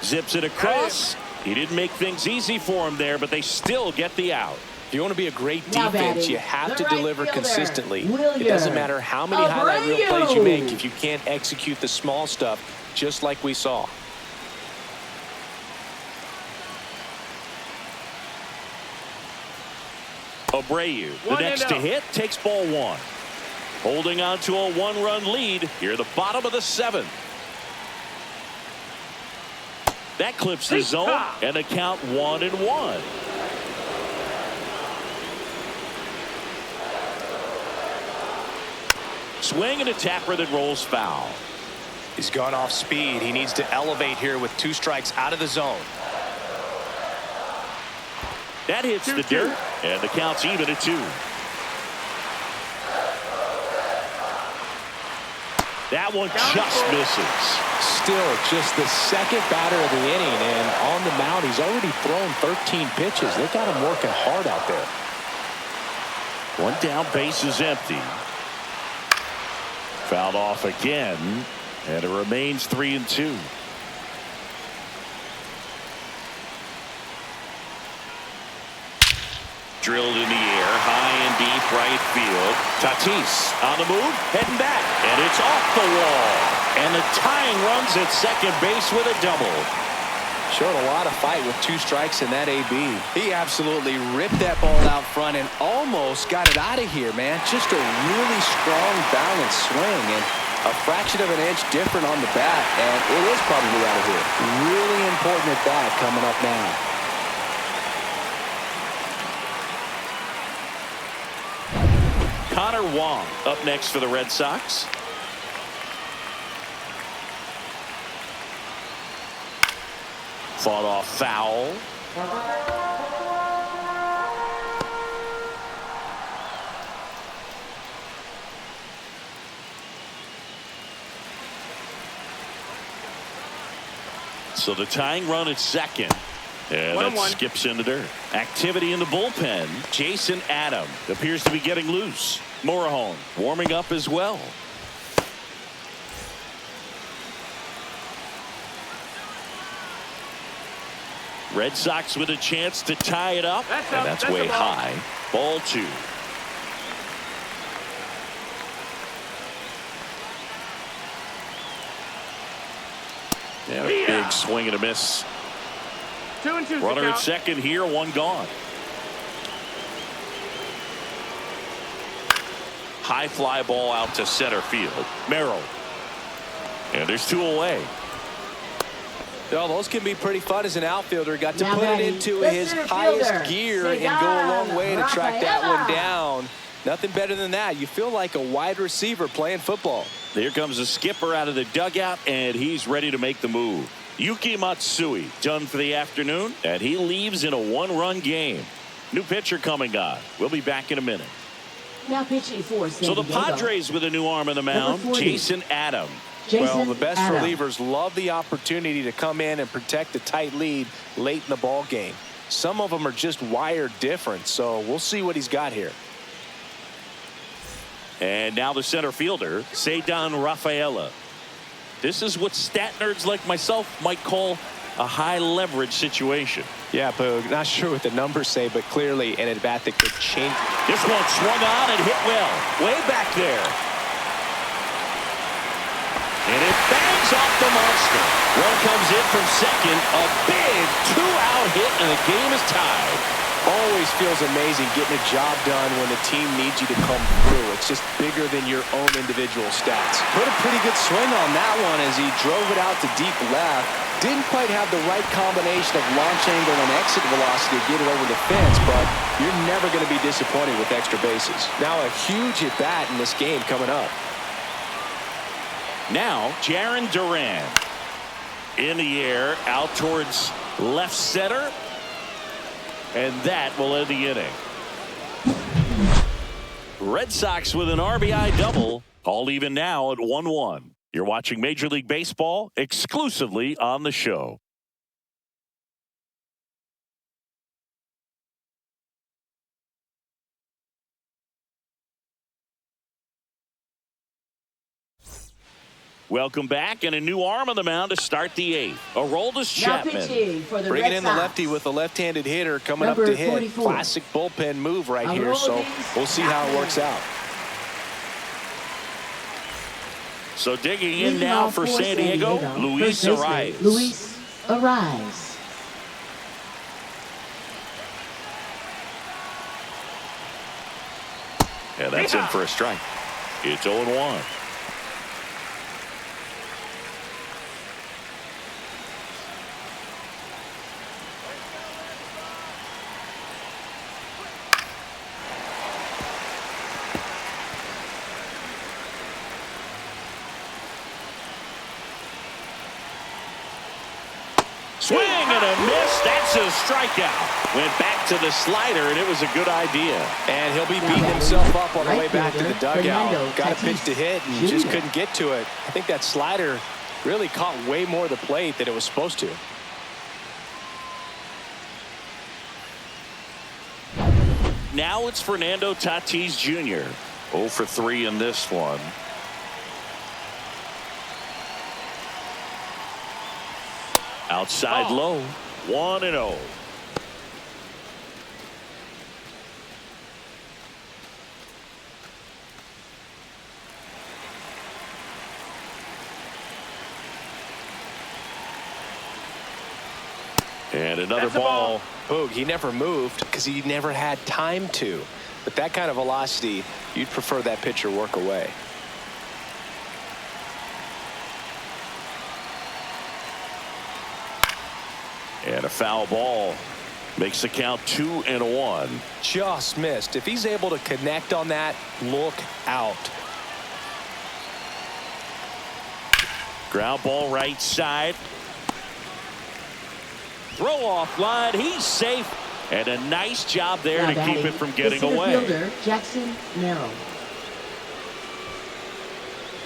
Zips it across. He didn't make things easy for him there, but they still get the out. If you want to be a great Now defense, batting, you have the to right deliver fielder, consistently. Williams. It doesn't matter how many highlight reel plays you Abreu. make if you can't execute the small stuff, just like we saw. Abreu, the next to hit, takes ball 1. Holding on to a 1-run lead here at the bottom of the 7th. That clips the zone, and the count 1-1. Swing and a tapper that rolls foul. He's gone off speed. He needs to elevate here with 2 strikes out of the zone. That hits the dirt, and the count's even at 2. That one just misses. Still just the second batter of the inning, and on the mound, he's already thrown 13 pitches. They've got him working hard out there. One down, base is empty. Fouled off again, and it remains 3-2. Drilled in the air, high and deep right field. Tatis on the move, heading back, and it's off the wall. And the tying runs at second base with a double. Showed a lot of fight with 2 strikes in that AB. He absolutely ripped that ball out front and almost got it out of here, man. Just a really strong, balanced swing, and a fraction of an inch different on the bat, and it is probably out of here. Really important at bat coming up now. Connor Wong up next for the Red Sox. Fought off foul. So the tying run at second. And that skips into dirt. Activity in the bullpen. Jason Adam appears to be getting loose. Morejon warming up as well. Red Sox with a chance to tie it up. And that's way high. Ball 2. And a big swing and a miss. 2-2. Runner at second here, one gone. High fly ball out to center field. Merrill. And there's two away. Well, those can be pretty fun as an outfielder. Got to Now put it batting, into the his center highest fielder, gear and go a long way to track that Rafaela. one down. Nothing better than that. You feel like a wide receiver playing football. Here comes the skipper out of the dugout, and he's ready to make the move. Yuki Matsui done for the afternoon, and he leaves in a one-run game. New pitcher coming on. We'll be back in a minute. Now pitching for San So the Diego. Padres with a new arm on the mound, Number 40. Jason Adam. Well, the Jason best Adam. relievers love the opportunity to come in and protect a tight lead late in the ball game. Some of them are just wired different, so we'll see what he's got here. And now the center fielder, Ceddanne Rafaela. This is what stat nerds like myself might call a high leverage situation. Yeah, Boog, not sure what the numbers say, but clearly an at-bat that could change. This one swung on and hit well. Way back there. And it bangs off the monster. Run comes in from second. A big two-out hit, and the game is tied. Always feels amazing getting a job done when the team needs you to come through. It's just bigger than your own individual stats. Put a pretty good swing on that one as he drove it out to deep left. Didn't quite have the right combination of launch angle and exit velocity to get it over the fence, but you're never going to be disappointed with extra bases. Now a huge at-bat in this game coming up. Now, Jarren Duran in the air, out towards left center. And that will end the inning. Red Sox with an RBI double. All even now at 1-1. You're watching Major League Baseball exclusively on the show. Welcome back, and a new arm on the mound to start the eighth. Aroldis Now Chapman. pitching for the Bringing Red in the Sox. lefty with a left-handed hitter coming Number up to hit. 44. Classic bullpen move right here, so we'll see how it works out. So digging in Leading now off for San Diego, Luis first baseman, Arias. Luis Arias. Yeah, that's in for a strike. It's 0-1. Swing and a miss. That's a strikeout. Went back to the slider, and it was a good idea. And he'll be beating himself up on the way back to the Right fielder, dugout. Fernando Got a Tatis pitch to hit and just Jr. couldn't get to it. I think that slider really caught way more of the plate than it was supposed to. Now it's Fernando Tatis Jr. 0 for 3 in this one. Outside low. 1-0. And another ball. Boog, he never moved because he never had time to. But that kind of velocity, you'd prefer that pitcher work away. And a foul ball makes the count 2-1. Just missed. If he's able to connect on that, look out. Ground ball right side. Throw off line. He's safe. And a nice job there Now to keep batting, it from the getting center away. fielder, Jackson Merrill.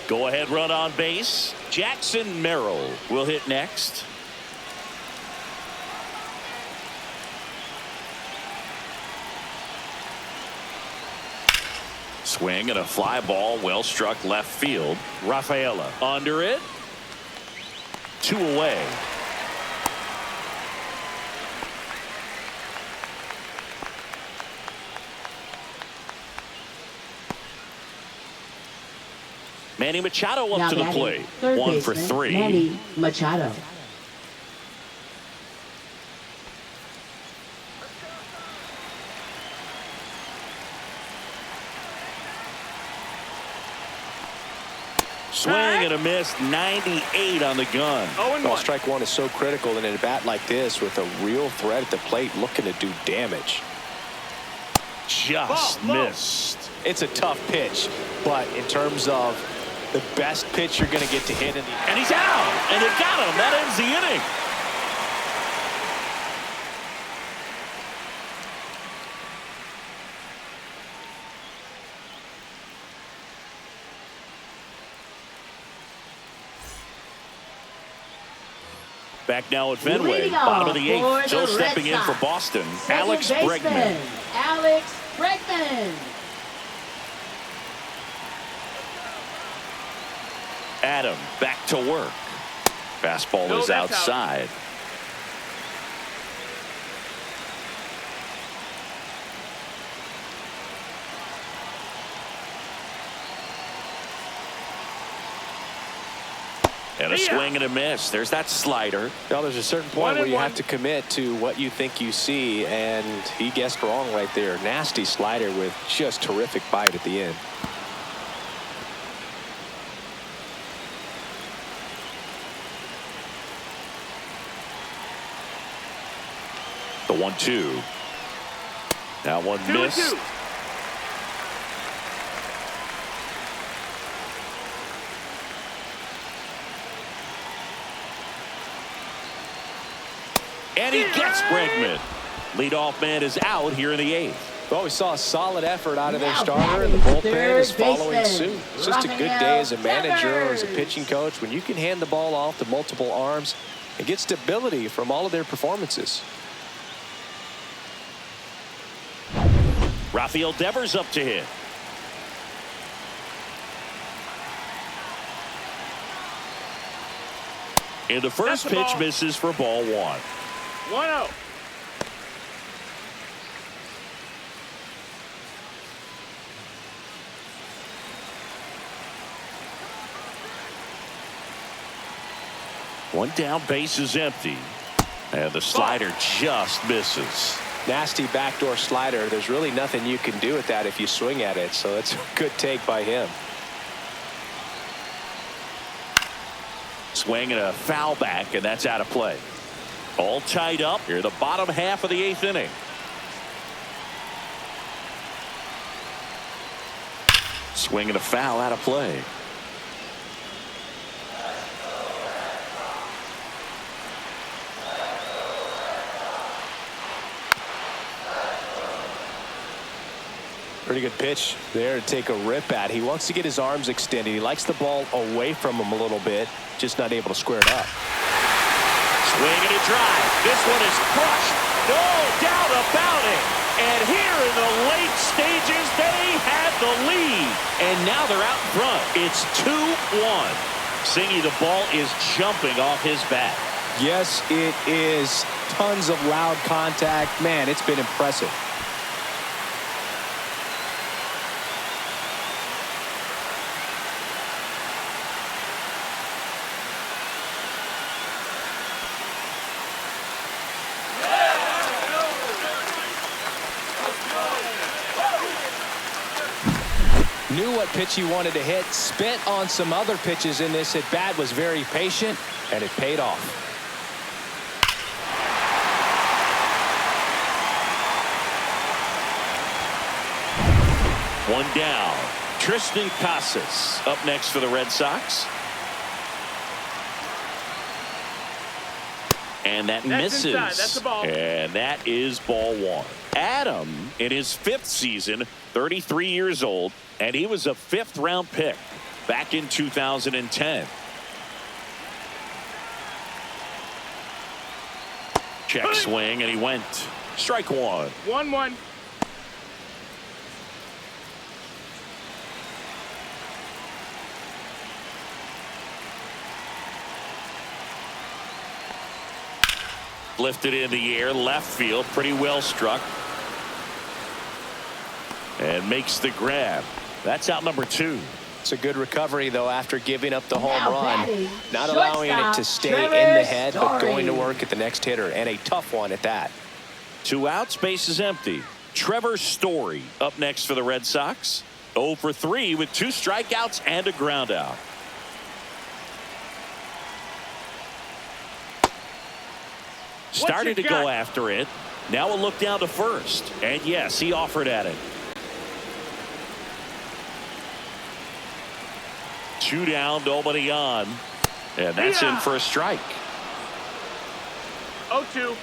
Go ahead run on base. Jackson Merrill will hit next. Swing and a fly ball well struck left field. Rafaela under it. 2 away. Manny Machado up Now to the batting, plate. third 1 for baseman, 3. Manny Machado. Swing and a miss, 98 on the gun. 0-1. Well, strike one is so critical in a bat like this with a real threat at the plate looking to do damage. Just Ball. missed. It's a tough pitch, but in terms of the best pitch you're going to get to hit in the... And he's out. And it got him. That ends the inning. Back now at Fenway, Leading bottom of off the for eighth. the Still Red stepping in for Sox, Boston, second Alex baseman, Bregman. Alex Bregman. Adam back to work. Fastball No, is that's out. outside. And a See ya. swing and a miss. There's that slider. Well, there's a certain point where you have to commit to what you think you see, and he guessed wrong right there. Nasty slider with just terrific bite at the end. The 1-2. That one 2-2. missed. And he gets Bregman. Leadoff man is out here in the eighth. Well, we saw a solid effort out of their Now starter, and the batting, bullpen is third following baseman, suit. It's just a good Rafael day as a manager or as a Devers. pitching coach when you can hand the ball off to multiple arms and get stability from all of their performances. Rafael Devers up to hit. And the first That's the pitch ball. misses for ball one. 1-0. One down, base is empty. And the slider just misses. Nasty backdoor slider. There's really nothing you can do with that if you swing at it, so it's a good take by him. Swing and a foul back, and that's out of play. All tied up here, the bottom half of the eighth inning. Swing and a foul, out of play. Pretty good pitch there to take a rip at. He wants to get his arms extended. He likes the ball away from him a little bit, just not able to square it up. Swing and a drive. This one is crushed. No doubt about it. And here in the late stages, they had the lead. And now they're out in front. It's 2-1. Singy, the ball is jumping off his bat. Yes, it is. Tons of loud contact. Man, it's been impressive. Knew what pitch he wanted to hit, spent on some other pitches in this at bat, was very patient, and it paid off. One down. Tristan Casas up next for the Red Sox. And that misses. Inside. That's the ball. And that is ball one. Adam, in his fifth season, 33 years old, and he was a fifth-round pick back in 2010. Check swing, and he went strike one. 1-1. Lifted in the air, left field, pretty well struck. And makes the grab. That's out number two. It's a good recovery, though, after giving up the home Now run. batting, Not allowing it to shortstop, stay Trevor in the head, but Story. going to work at the next hitter, and a tough one at that. 2 outs, base is empty. Trevor Story up next for the Red Sox. 0 for 3 with 2 strikeouts and a ground out. Started to go after it. Now a look down to first. And yes, he offered at it. 2 down, nobody on. And that's in for a strike. 0-2.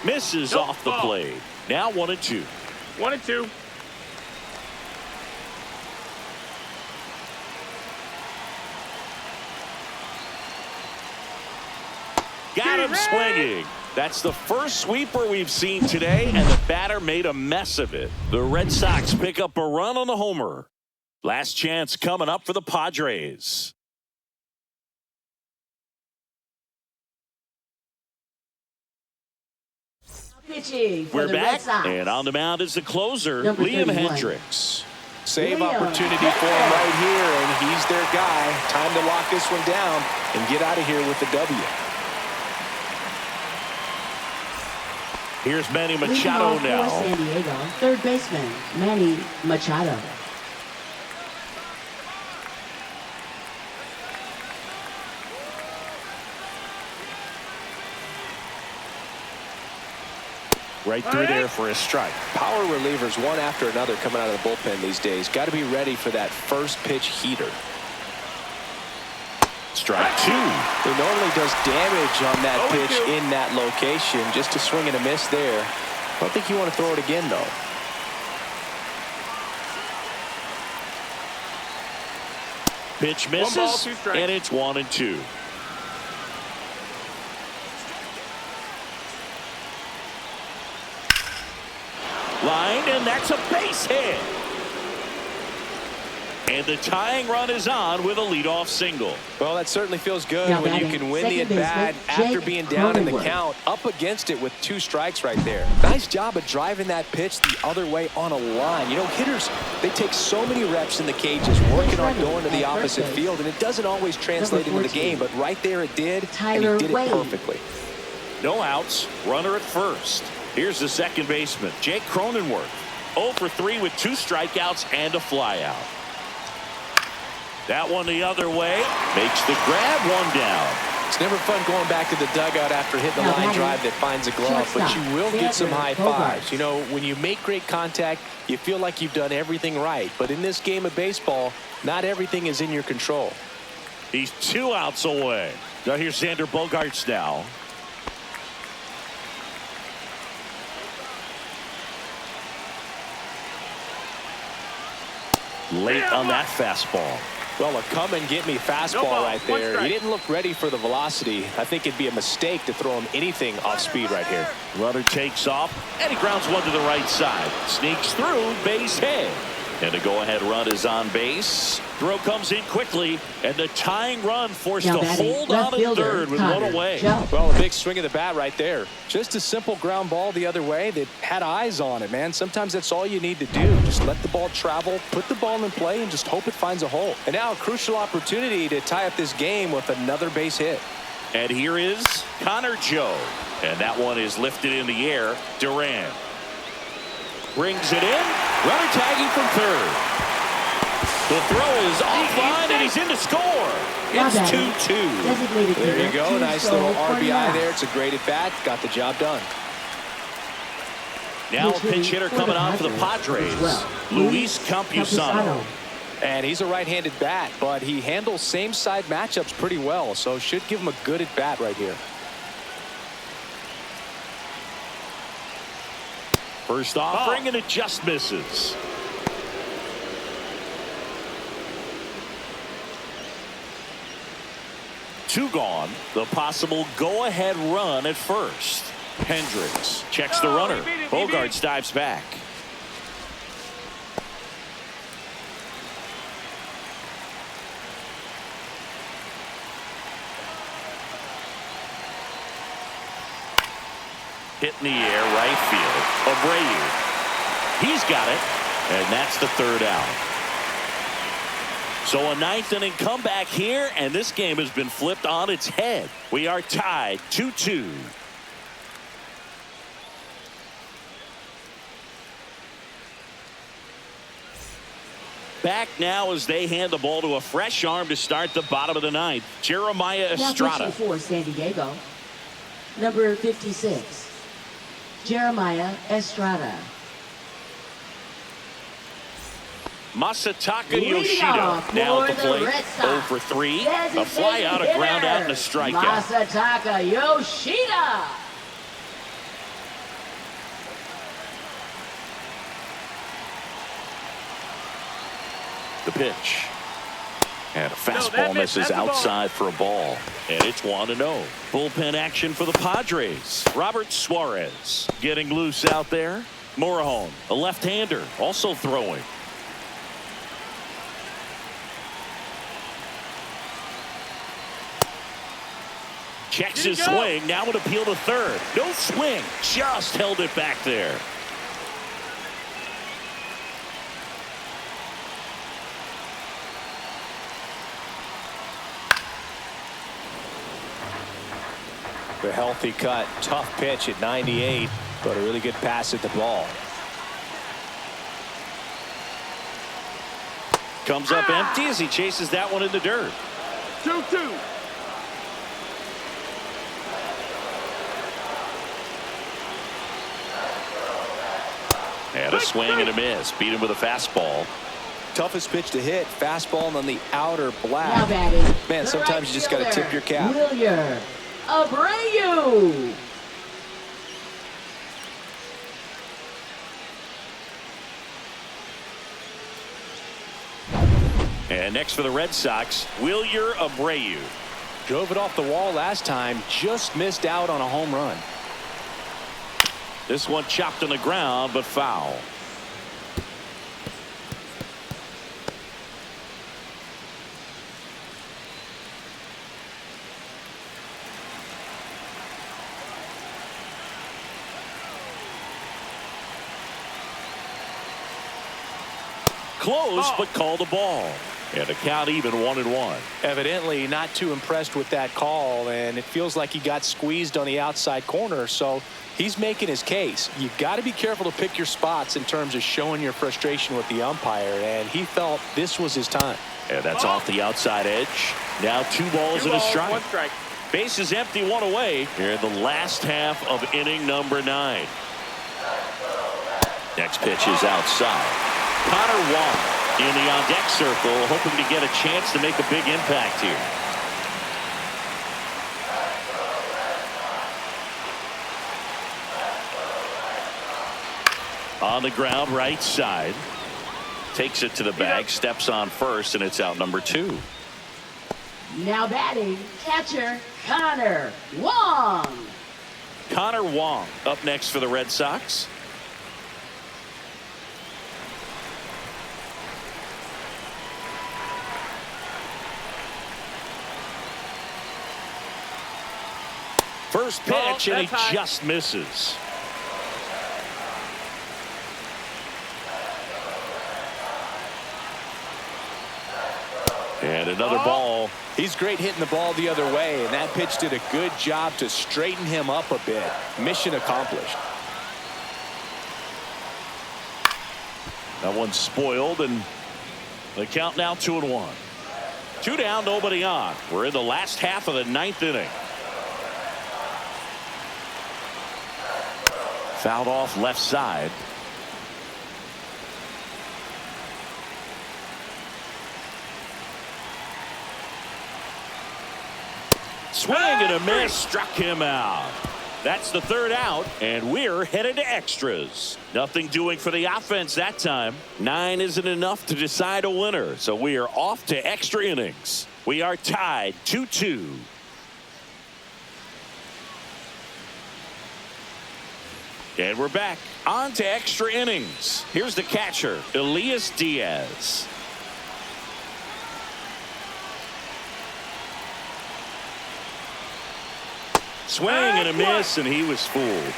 Misses Nope. off the plate. Now 1-2. 1-2. Got him swinging. That's the first sweeper we've seen today, and the batter made a mess of it. The Red Sox pick up a run on the homer. Last chance coming up for the Padres. Pitching for We're the back, Red Sox. and on the mound is the closer, Number Liam 31. Hendricks. Save Liam opportunity for him right here, and he's their guy. Time to lock this one down and get out of here with the W. Here's Manny Leading Machado off for now. San Diego, third baseman Manny Machado. Right through there for a strike. Power relievers one after another coming out of the bullpen these days. Got to be ready for that first pitch heater. Strike 2. He normally does damage on that pitch in that location. Just a swing and a miss there. I don't think you want to throw it again, though. Pitch 1 ball, misses, 2 strikes. and it's 1-2. Line, and that's a base hit. And the tying run is on with a leadoff single. Well, that certainly feels good Now when you batting, can win the second at-bat baseman, after Jake being down in the Cronenworth. count, up against it with 2 strikes right there. Nice job of driving that pitch the other way on a line. You know, hitters, they take so many reps in the cages working on going to the opposite field, and it doesn't always translate into the game, but right there it did, and Tyler he did it Wade. perfectly. No outs, runner at first. Here's the second baseman, Jake Cronenworth. 0 for 3 with 2 strikeouts and a flyout. That one the other way, makes the grab, 1 down. It's never fun going back to the dugout after hitting a Now line batting, drive that finds a glove, but shortstop, you will get some high Xander fives. Bogaerts. You know, when you make great contact, you feel like you've done everything right. But in this game of baseball, not everything is in your control. He's 2 outs away. Now here's Xander Bogaerts now. Late on that fastball. Well, a come-and-get-me fastball No ball, right 1 there. strike. He didn't look ready for the velocity. I think it'd be a mistake to throw him anything off speed right here. Runner takes off, and he grounds one to the right side. Sneaks through, base hit. And the go-ahead run is on base. Throw comes in quickly, and the tying run forced Now to batting, hold left on in fielder, third with Connor 1 away. Joe. Well, a big swing of the bat right there. Just a simple ground ball the other way that had eyes on it, man. Sometimes that's all you need to do. Just let the ball travel, put the ball in play, and just hope it finds a hole. And now a crucial opportunity to tie up this game with another base hit. And here is Connor Joe. And that one is lifted in the air. Duran brings it in. Runner tagging from third. The throw is offline, and he's in to score. It's 2-2. Designated There you hitter, go. 2 Nice little solo, 40 RBI outs. there. It's a great at-bat. Got the job done. Now a pinch hitter coming on for the Padres. Luis Campusano. And he's a right-handed bat, but he handles same-side matchups pretty well, so should give him a good at-bat right here. First offering, and it just misses. Two gone. The possible go-ahead run at first. Hendricks checks the runner. Bogaerts dives back. Hit in the air, right field. Abreu. He's got it, and that's the 3rd out. So a 9th inning comeback here, and this game has been flipped on its head. We are tied 2-2. back now as they hand the ball to a fresh arm to start the bottom of the ninth. Jeremiah Now Estrada. pitching for San Diego, number 56, Jeremiah Estrada. Masataka Leading Yoshida off now at for the the plate. Red 0 Sox. for 3. A Designated fly out, a ground out, and a hitter, strikeout. Masataka Yoshida. The pitch. And a that fastball missed. misses That's a ball. outside for a ball. And it's 1-0. Bullpen action for the Padres. Robert Suarez getting loose out there. Morejon, a left-hander, also throwing. Checks Did he his go? swing. Now an appeal to third. No swing. Just held it back there. The healthy cut. Tough pitch at 98, but a really good pass at the ball. Comes up empty as he chases that one in the dirt. 2-2. And a swing and a miss. Beat him with a fastball. Toughest pitch to hit. Fastball on the outer Now black. batting, Man, the sometimes right you just got to tip your cap. Wilyer Abreu. And next for the Red Sox, Wilyer Abreu. Drove it off the wall last time. Just missed out on a home run. This one chopped on the ground, but foul. Close, but called a ball. And the count even 1-1. Evidently not too impressed with that call, and it feels like he got squeezed on the outside corner, so he's making his case. You've got to be careful to pick your spots in terms of showing your frustration with the umpire, and he felt this was his time. And that's off the outside edge. Now 2 balls and a strike. 1 strike. Base is empty, 1 away. Here in the last half of inning number 9. Next pitch is outside. Connor Wong in the on-deck circle, hoping to get a chance to make a big impact here. On the ground, right side. Takes it to the bag, steps on first, and it's out number 2. Now batting, catcher Connor Wong. Connor Wong up next for the Red Sox. First pitch, and he that's high. just misses. And another ball. He's great hitting the ball the other way, and that pitch did a good job to straighten him up a bit. Mission accomplished. That one's spoiled, and the count now 2-1. 2 down, nobody on. We're in the last half of the 9th inning. Fouled off left side. Swing and a miss, struck him out. That's the 3rd out, and we're headed to extras. Nothing doing for the offense that time. 9 isn't enough to decide a winner, so we are off to extra innings. We are tied 2-2. And we're back on to extra innings. Here's the catcher, Elias Diaz. Swing and a miss, and he was fooled.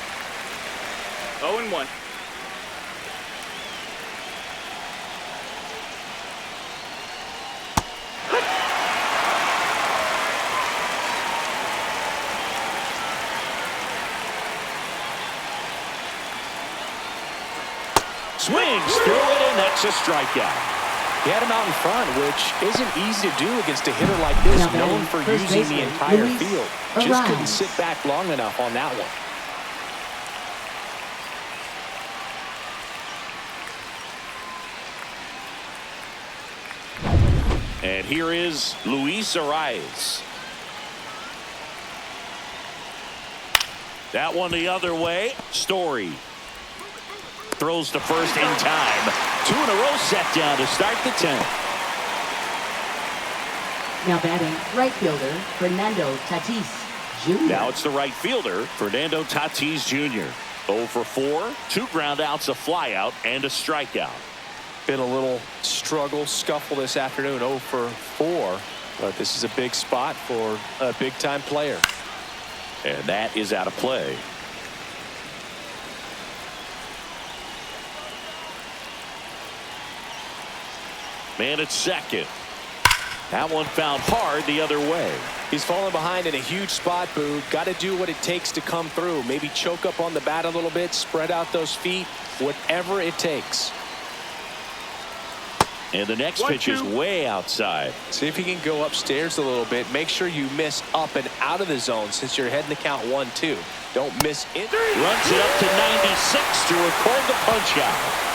0-1. Swings through it, and that's a strikeout. He had him out in front, which isn't easy to do against a hitter like this, Now known batting for first using the baseman, entire Luis field. Just Arias. couldn't sit back long enough on that one. And here is Luis Arias. That one the other way. Story throws to first in time. 2 in a row set down to start the 10th. Now batting right fielder, Fernando Tatis Jr. Now it's the right fielder, Fernando Tatis Jr. 0 for 4, 2 ground outs, a flyout, and a strikeout. Been a little struggle, scuffle this afternoon, 0 for 4. But this is a big spot for a big-time player. And that is out of play. Man at second. That one found hard the other way. He's falling behind in a huge spot, Boo. Got to do what it takes to come through. Maybe choke up on the bat a little bit, spread out those feet, whatever it takes. And the next pitch is way outside. See if he can go upstairs a little bit. Make sure you miss up and out of the zone since you're heading to count 1-2. Don't miss it. Runs it up to 96 to record the punch out.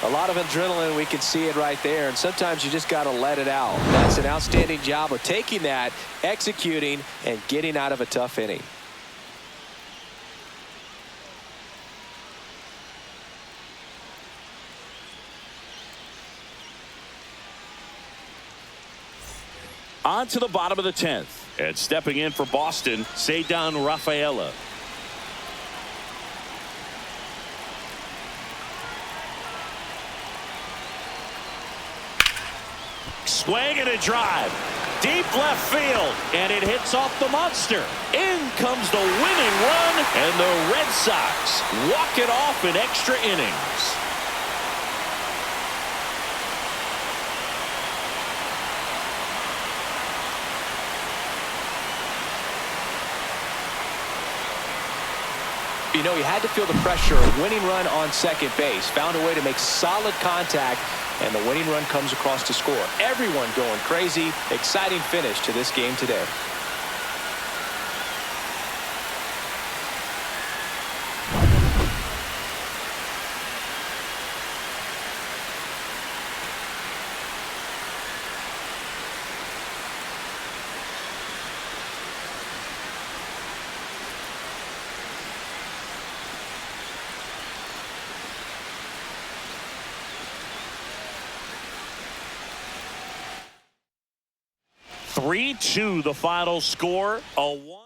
A lot of adrenaline, we can see it right there, and sometimes you just got to let it out. That's an outstanding job of taking that, executing, and getting out of a tough inning. On to the bottom of the 10th. And stepping in for Boston, Cedar Rafaela. Swing and a drive. Deep left field. And it hits off the monster. In comes the winning run. And the Red Sox walk it off in extra innings. You know, he had to feel the pressure. A winning run on second base. Found a way to make solid contact, and the winning run comes across to score. Everyone going crazy. Exciting finish to this game today. Three-2 the final score. A 1.